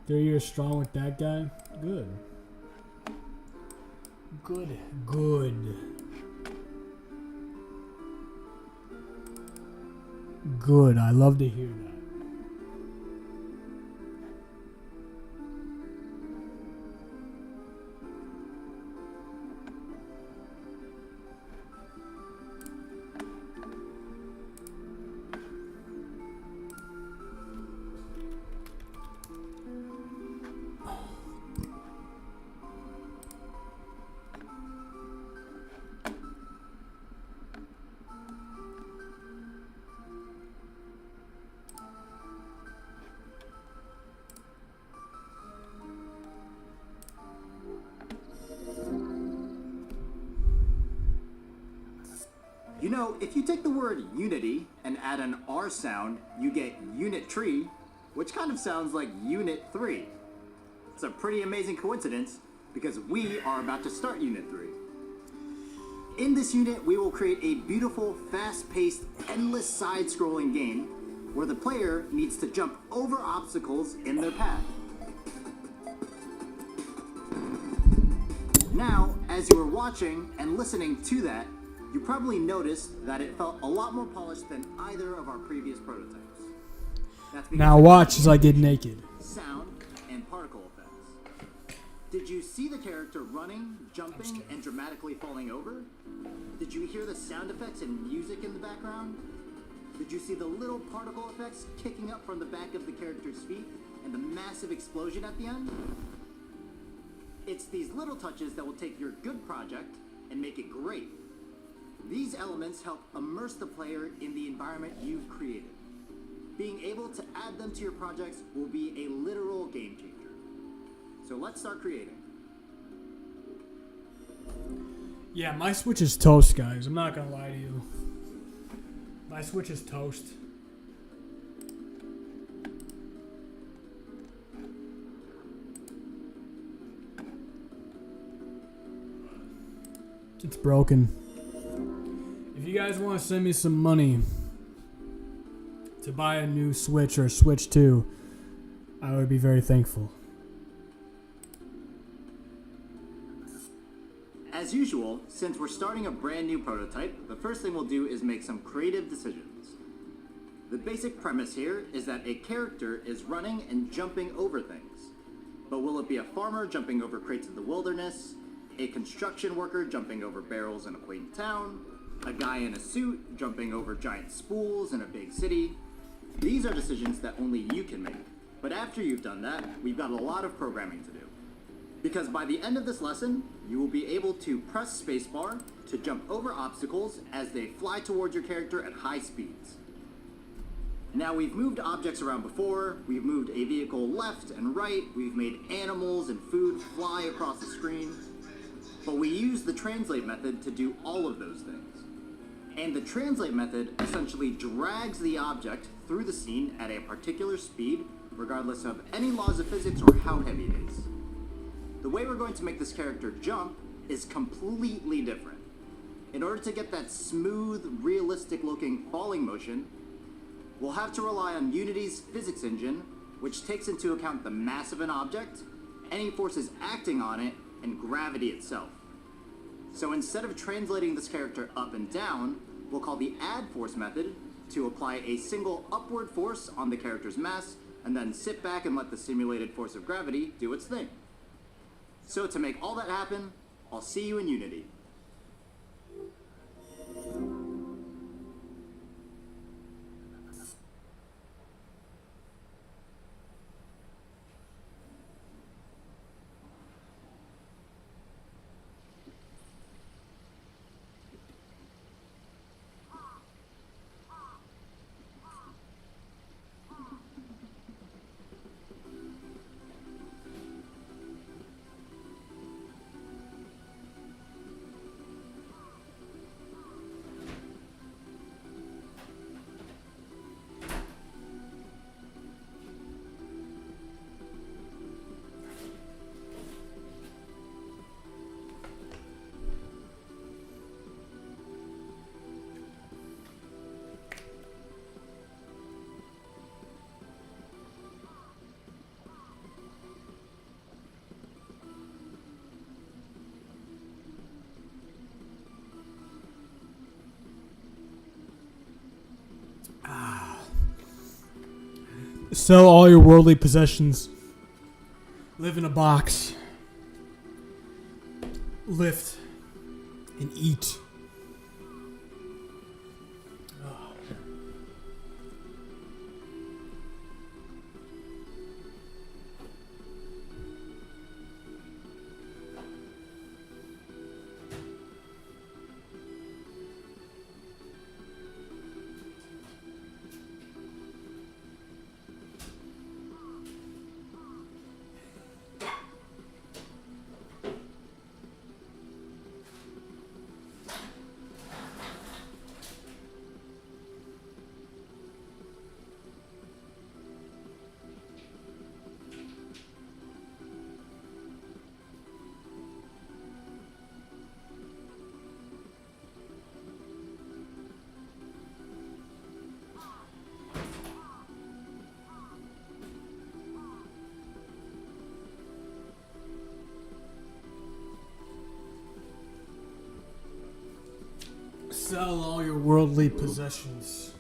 They're years strong with that guy? Good. Good. Good. Good. I love to hear that. You know, if you take the word unity and add an R sound, you get unit tree, which kind of sounds like Unit 3. It's a pretty amazing coincidence because we are about to start Unit 3. In this unit, we will create a beautiful, fast-paced, endless side-scrolling game where the player needs to jump over obstacles in their path. Now, as you were watching and listening to that, you probably noticed that it felt a lot more polished than either of our previous prototypes. That's because Now watch as I get naked. Sound and particle effects. Did you see the character running, jumping, and dramatically falling over? Did you hear the sound effects and music in the background? Did you see the little particle effects kicking up from the back of the character's feet and the massive explosion at the end? It's these little touches that will take your good project and make it great. These elements help immerse the player in the environment you've created. Being able to add them to your projects will be a literal game changer. So let's start creating. Yeah, my Switch is toast, guys. I'm not gonna lie to you. My Switch is toast. It's broken. If you guys want to send me some money to buy a new Switch or Switch 2, I would be very thankful. As usual, since we're starting a brand new prototype, the first thing we'll do is make some creative decisions. The basic premise here is that a character is running and jumping over things. But will it be a farmer jumping over crates in the wilderness, a construction worker jumping over barrels in a quaint town, a guy in a suit jumping over giant spools in a big city? These are decisions that only you can make. But after you've done that, we've got a lot of programming to do. Because by the end of this lesson, you will be able to press spacebar to jump over obstacles as they fly towards your character at high speeds. Now, we've moved objects around before, we've moved a vehicle left and right, we've made animals and food fly across the screen, but we use the translate method to do all of those things. And the translate method essentially drags the object through the scene at a particular speed, regardless of any laws of physics or how heavy it is. The way we're going to make this character jump is completely different. In order to get that smooth, realistic-looking falling motion, we'll have to rely on Unity's physics engine, which takes into account the mass of an object, any forces acting on it, and gravity itself. So instead of translating this character up and down, we'll call the add force method to apply a single upward force on the character's mass, and then sit back and let the simulated force of gravity do its thing. So to make all that happen, I'll see you in Unity. Sell all your worldly possessions. Live in a box. Lift and eat. Sell all your worldly possessions.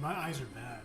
My eyes are bad.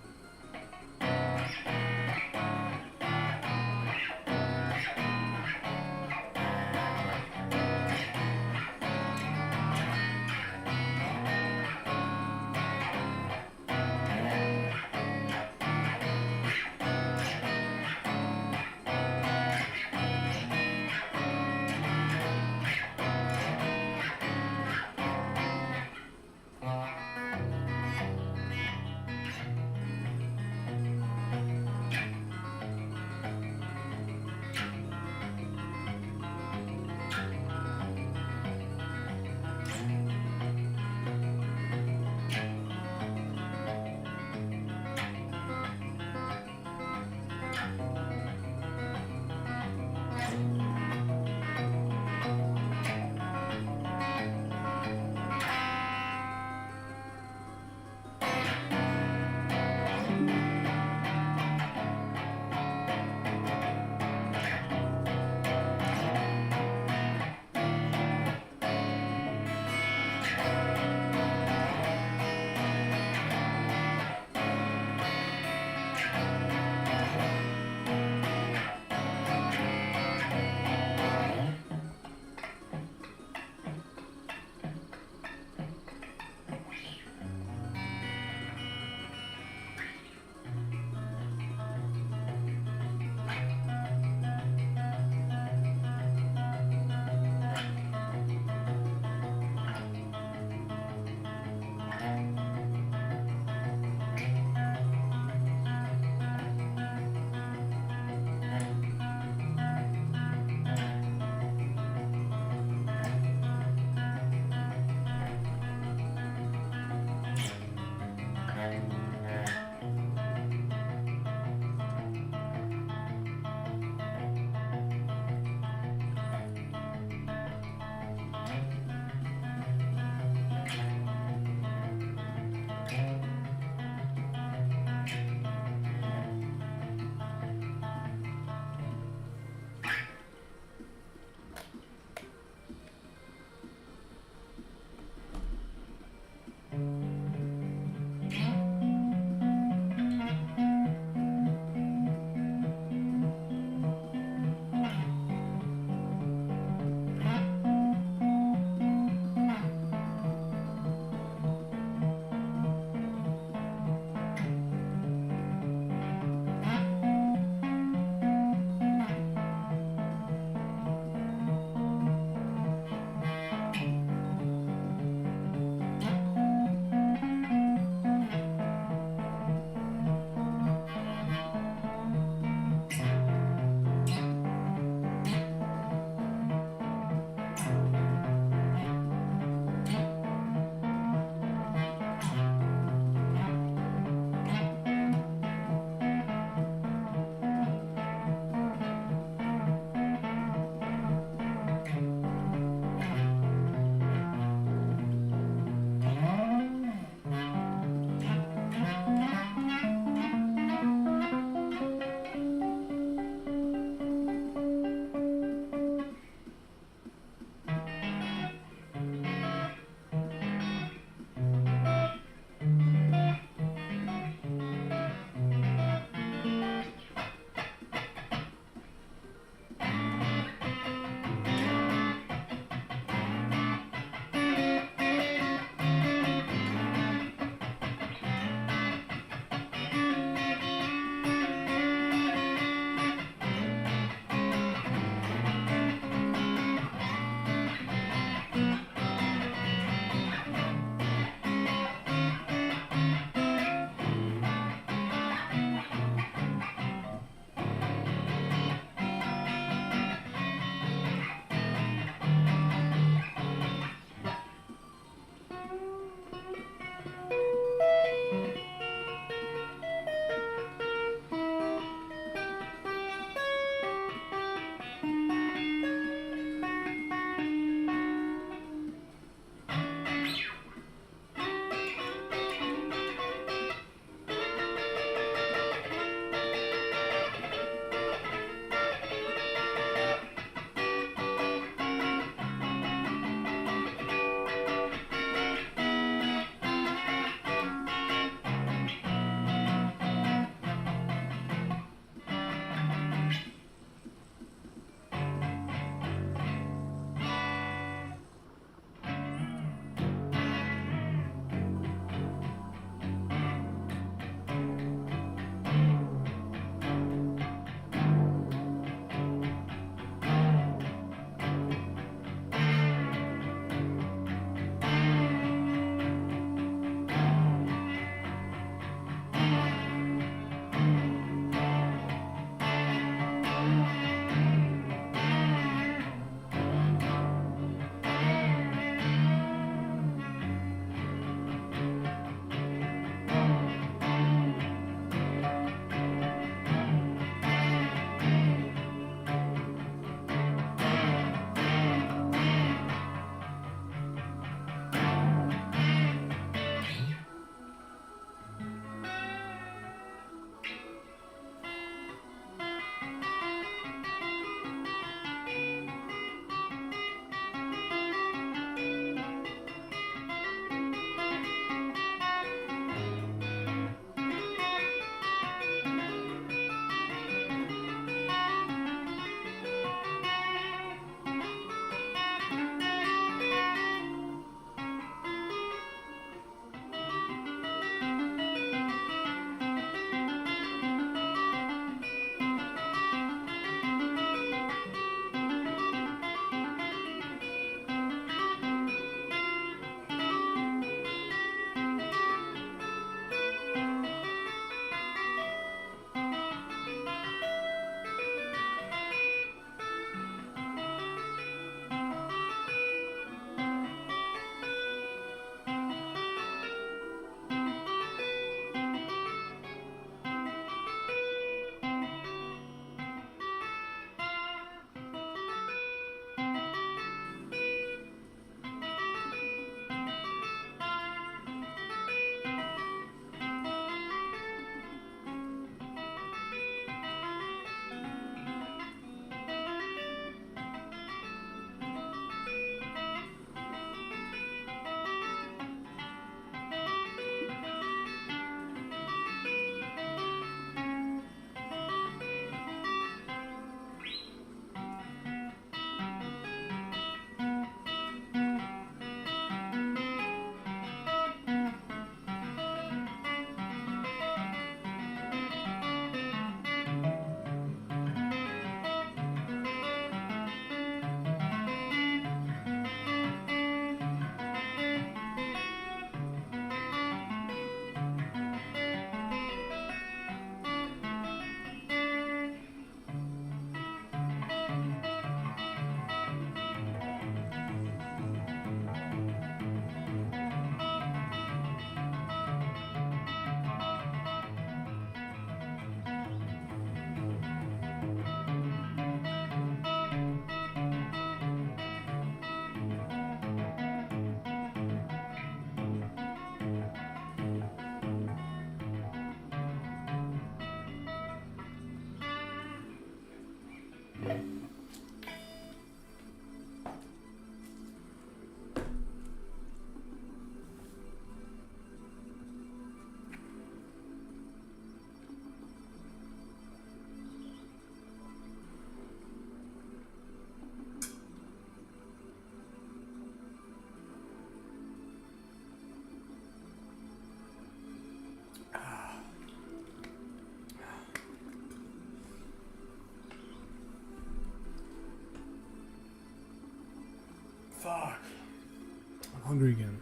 hungry again.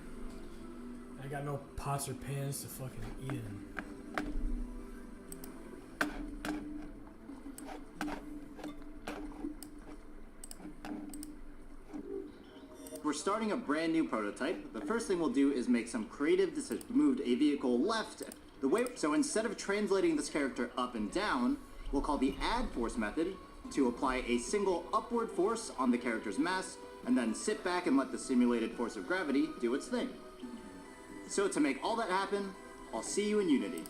I got no pots or pans to fucking eat in. We're starting a brand new prototype. The first thing we'll do is make some creative decisions. Moved a vehicle left. So instead of translating this character up and down, we'll call the add force method to apply a single upward force on the character's mass, and then sit back and let the simulated force of gravity do its thing. So to make all that happen, I'll see you in Unity.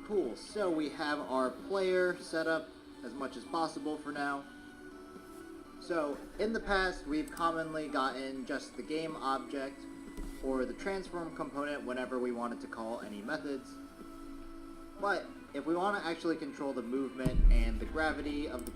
Cool, so we have our player set up as much as possible for now. So, in the past, we've commonly gotten just the game object or the transform component whenever we wanted to call any methods. But, if we want to actually control the movement and the gravity of the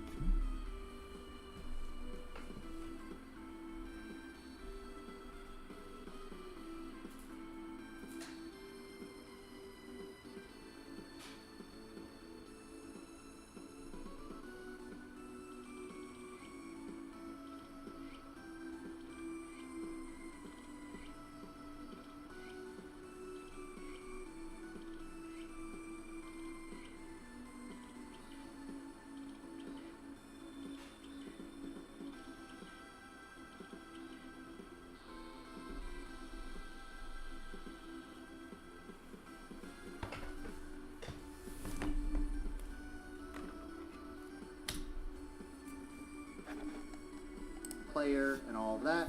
player and all of that,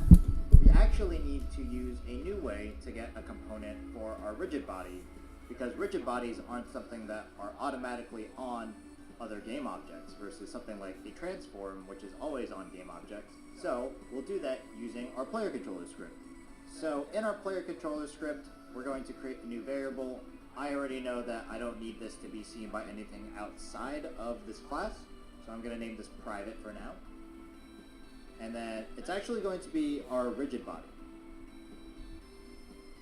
we actually need to use a new way to get a component for our rigid body, because rigid bodies aren't something that are automatically on other game objects versus something like a transform, which is always on game objects. So we'll do that using our player controller script. So in our player controller script, we're going to create a new variable. I already know that I don't need this to be seen by anything outside of this class, so I'm going to name this private for now. And then it's actually going to be our rigid body.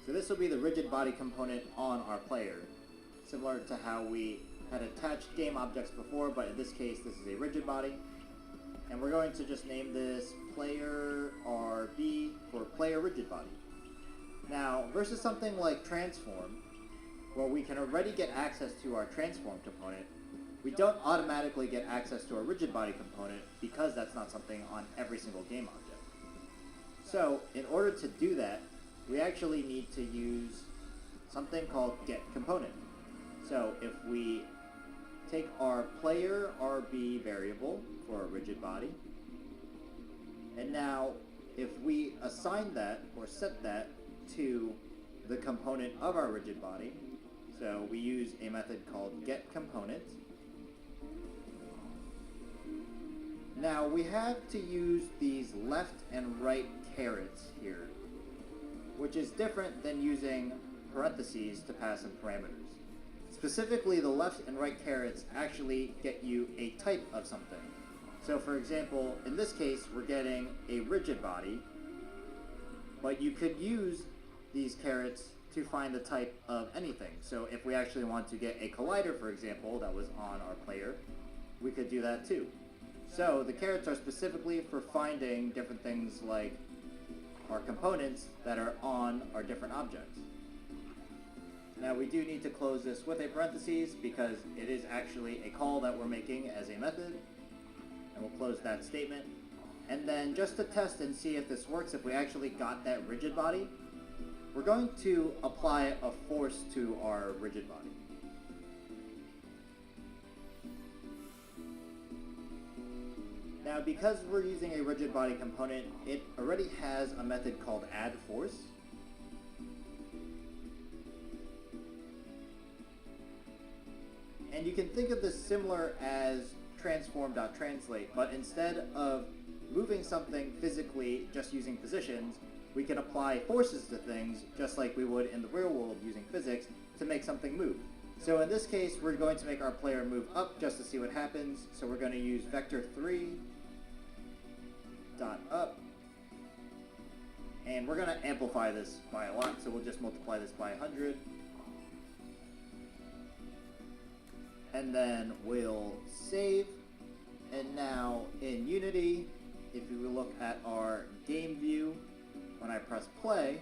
So this will be the rigid body component on our player, similar to how we had attached game objects before, but in this case this is a rigid body. And we're going to just name this player RB for player rigid body. Now, versus something like transform, where we can already get access to our transform component, we don't automatically get access to a rigid body component because that's not something on every single game object. So, in order to do that, we actually need to use something called getComponent. So, if we take our player RB variable for a rigid body, and now if we assign that or set that to the component of our rigid body, so we use a method called getComponent. Now we have to use these left and right carets here, which is different than using parentheses to pass in parameters. Specifically, the left and right carets actually get you a type of something. So for example, in this case, we're getting a rigid body, but you could use these carets to find the type of anything. So if we actually want to get a collider, for example, that was on our player, we could do that too. So the carets are specifically for finding different things like our components that are on our different objects. Now we do need to close this with a parentheses because it is actually a call that we're making as a method, and we'll close that statement. And then just to test and see if this works, if we actually got that rigid body, we're going to apply a force to our rigid body. Now, because we're using a rigid body component, it already has a method called add force. And you can think of this similar as transform.translate, but instead of moving something physically just using positions, we can apply forces to things just like we would in the real world using physics to make something move. So in this case, we're going to make our player move up just to see what happens. So we're going to use vector3 dot up, and we're going to amplify this by a lot, so we'll just multiply this by 100. And then we'll save. And now in Unity, if you look at our game view, when I press play,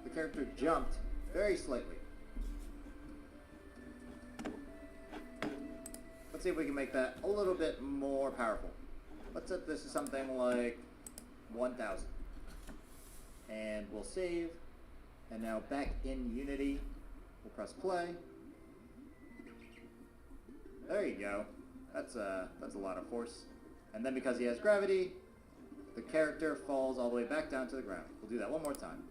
the character jumped very slightly. Let's see if we can make that a little bit more powerful. Let's set this to something like 1000. And we'll save. And now back in Unity, we'll press play. There you go. That's a lot of force. And then because he has gravity, the character falls all the way back down to the ground. We'll do that one more time.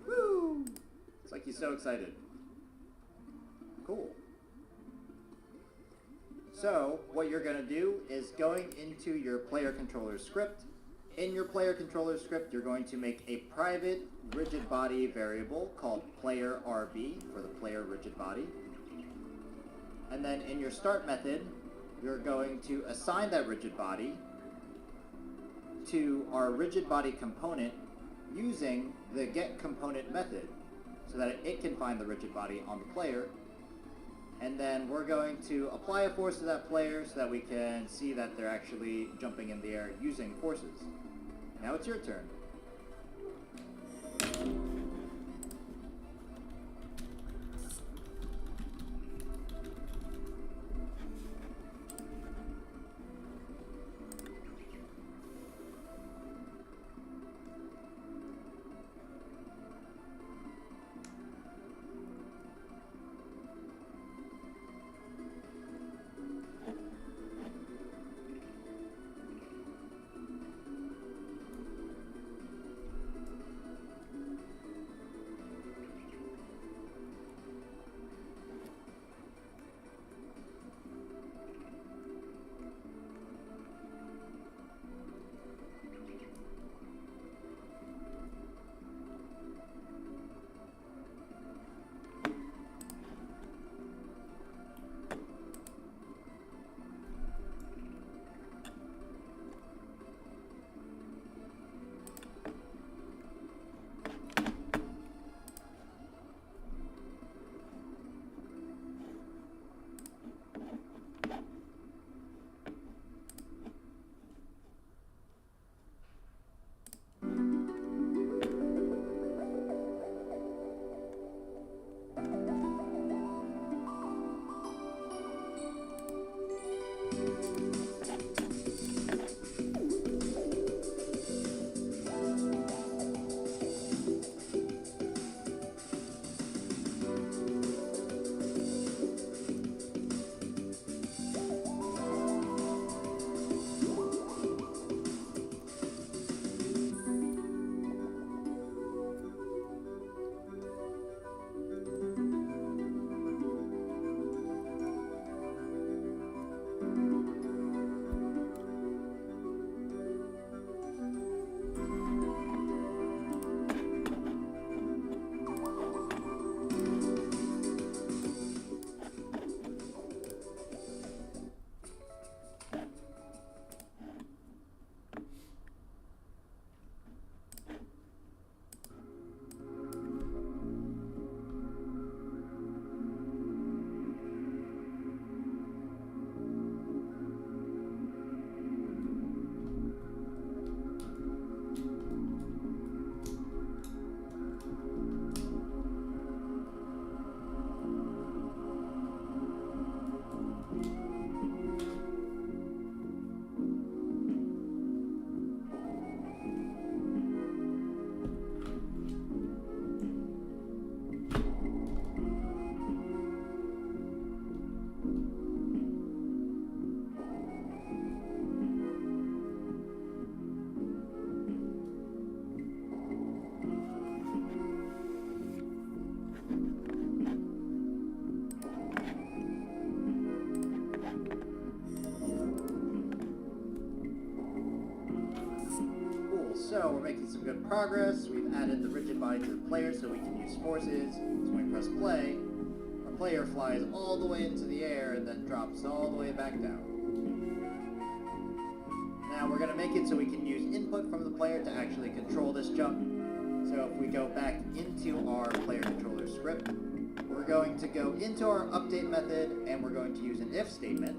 Woo! Looks like he's so excited. Cool. So, what you're going to do is going into your player controller script. In your player controller script, you're going to make a private rigid body variable called player RB for the player rigid body. And then in your start method, you're going to assign that rigid body to our rigid body component using the getComponent method so that it can find the rigid body on the player. And then we're going to apply a force to that player so that we can see that they're actually jumping in the air using forces. Now it's your turn. So we're making some good progress. We've added the rigid body to the player so we can use forces. So when we press play, our player flies all the way into the air and then drops all the way back down. Now we're going to make it so we can use input from the player to actually control this jump. So if we go back into our player controller script, we're going to go into our update method and we're going to use an if statement.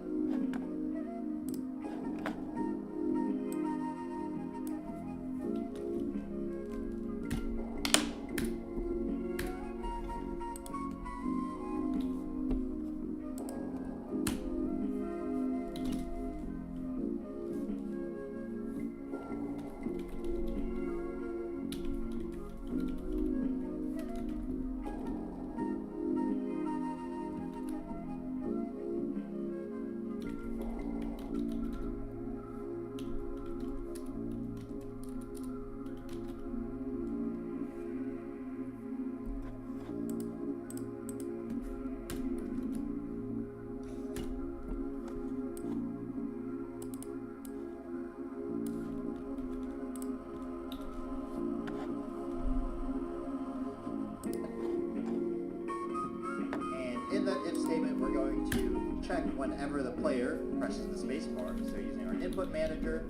check whenever the player presses the space bar. So using our input manager,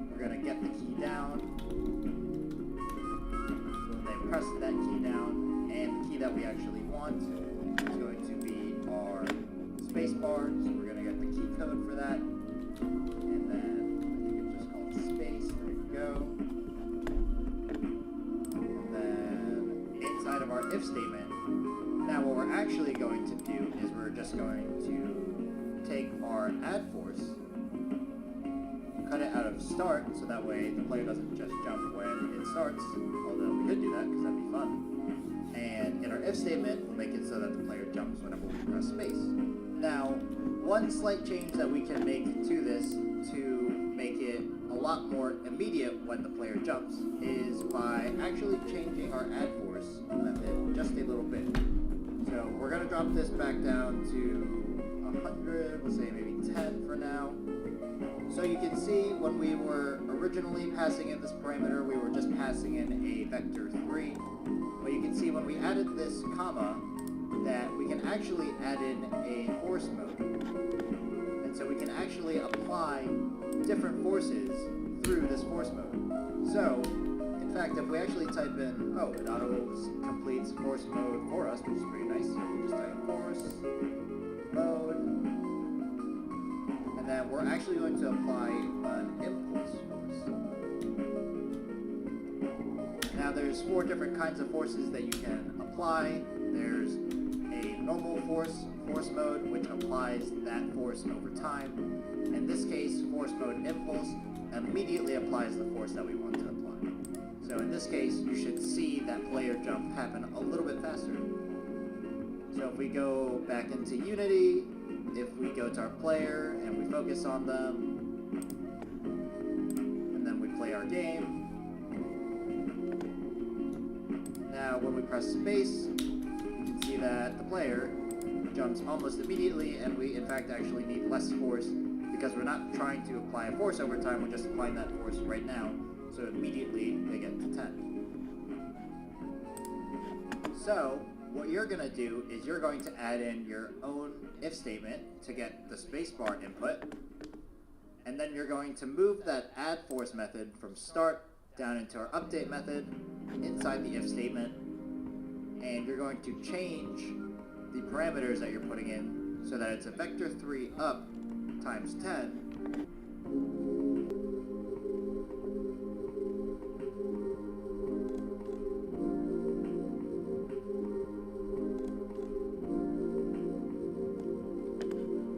we're going to get the key down. So when they press that key down, and the key that we actually want is going to be our space bar. So we're going to get the key code for that. And then I think it's just called space. There you go. And then inside of our if statement, now what we're actually going to do is we're just going to take our add force, cut it out of start, so that way the player doesn't just jump when it starts, although we could do that because that'd be fun. And in our if statement, we'll make it so that the player jumps whenever we press space. Now, one slight change that we can make to this to make it a lot more immediate when the player jumps is by actually changing our add force method just a little bit. So we're going to drop this back down to 100, we'll say maybe 10 for now. So you can see when we were originally passing in this parameter, we were just passing in a vector 3. But you can see when we added this comma, that we can actually add in a force mode. And so we can actually apply different forces through this force mode. So, in fact, if we actually type in, it auto-completes force mode for us, which is pretty nice. So we'll just type force mode. And then we're actually going to apply an impulse force. Now there's 4 different kinds of forces that you can apply. There's a normal force mode, which applies that force over time. In this case, force mode impulse immediately applies the force that we want to apply. So in this case, you should see that player jump happen a little bit faster. So if we go back into Unity, if we go to our player and we focus on them, and then we play our game. Now when we press space, you can see that the player jumps almost immediately, and we in fact actually need less force because we're not trying to apply a force over time, we're just applying that force right now. So immediately they get to 10. So what you're going to do is you're going to add in your own if statement to get the spacebar input, and then you're going to move that add force method from start down into our update method inside the if statement, and you're going to change the parameters that you're putting in so that it's a vector 3 up times 10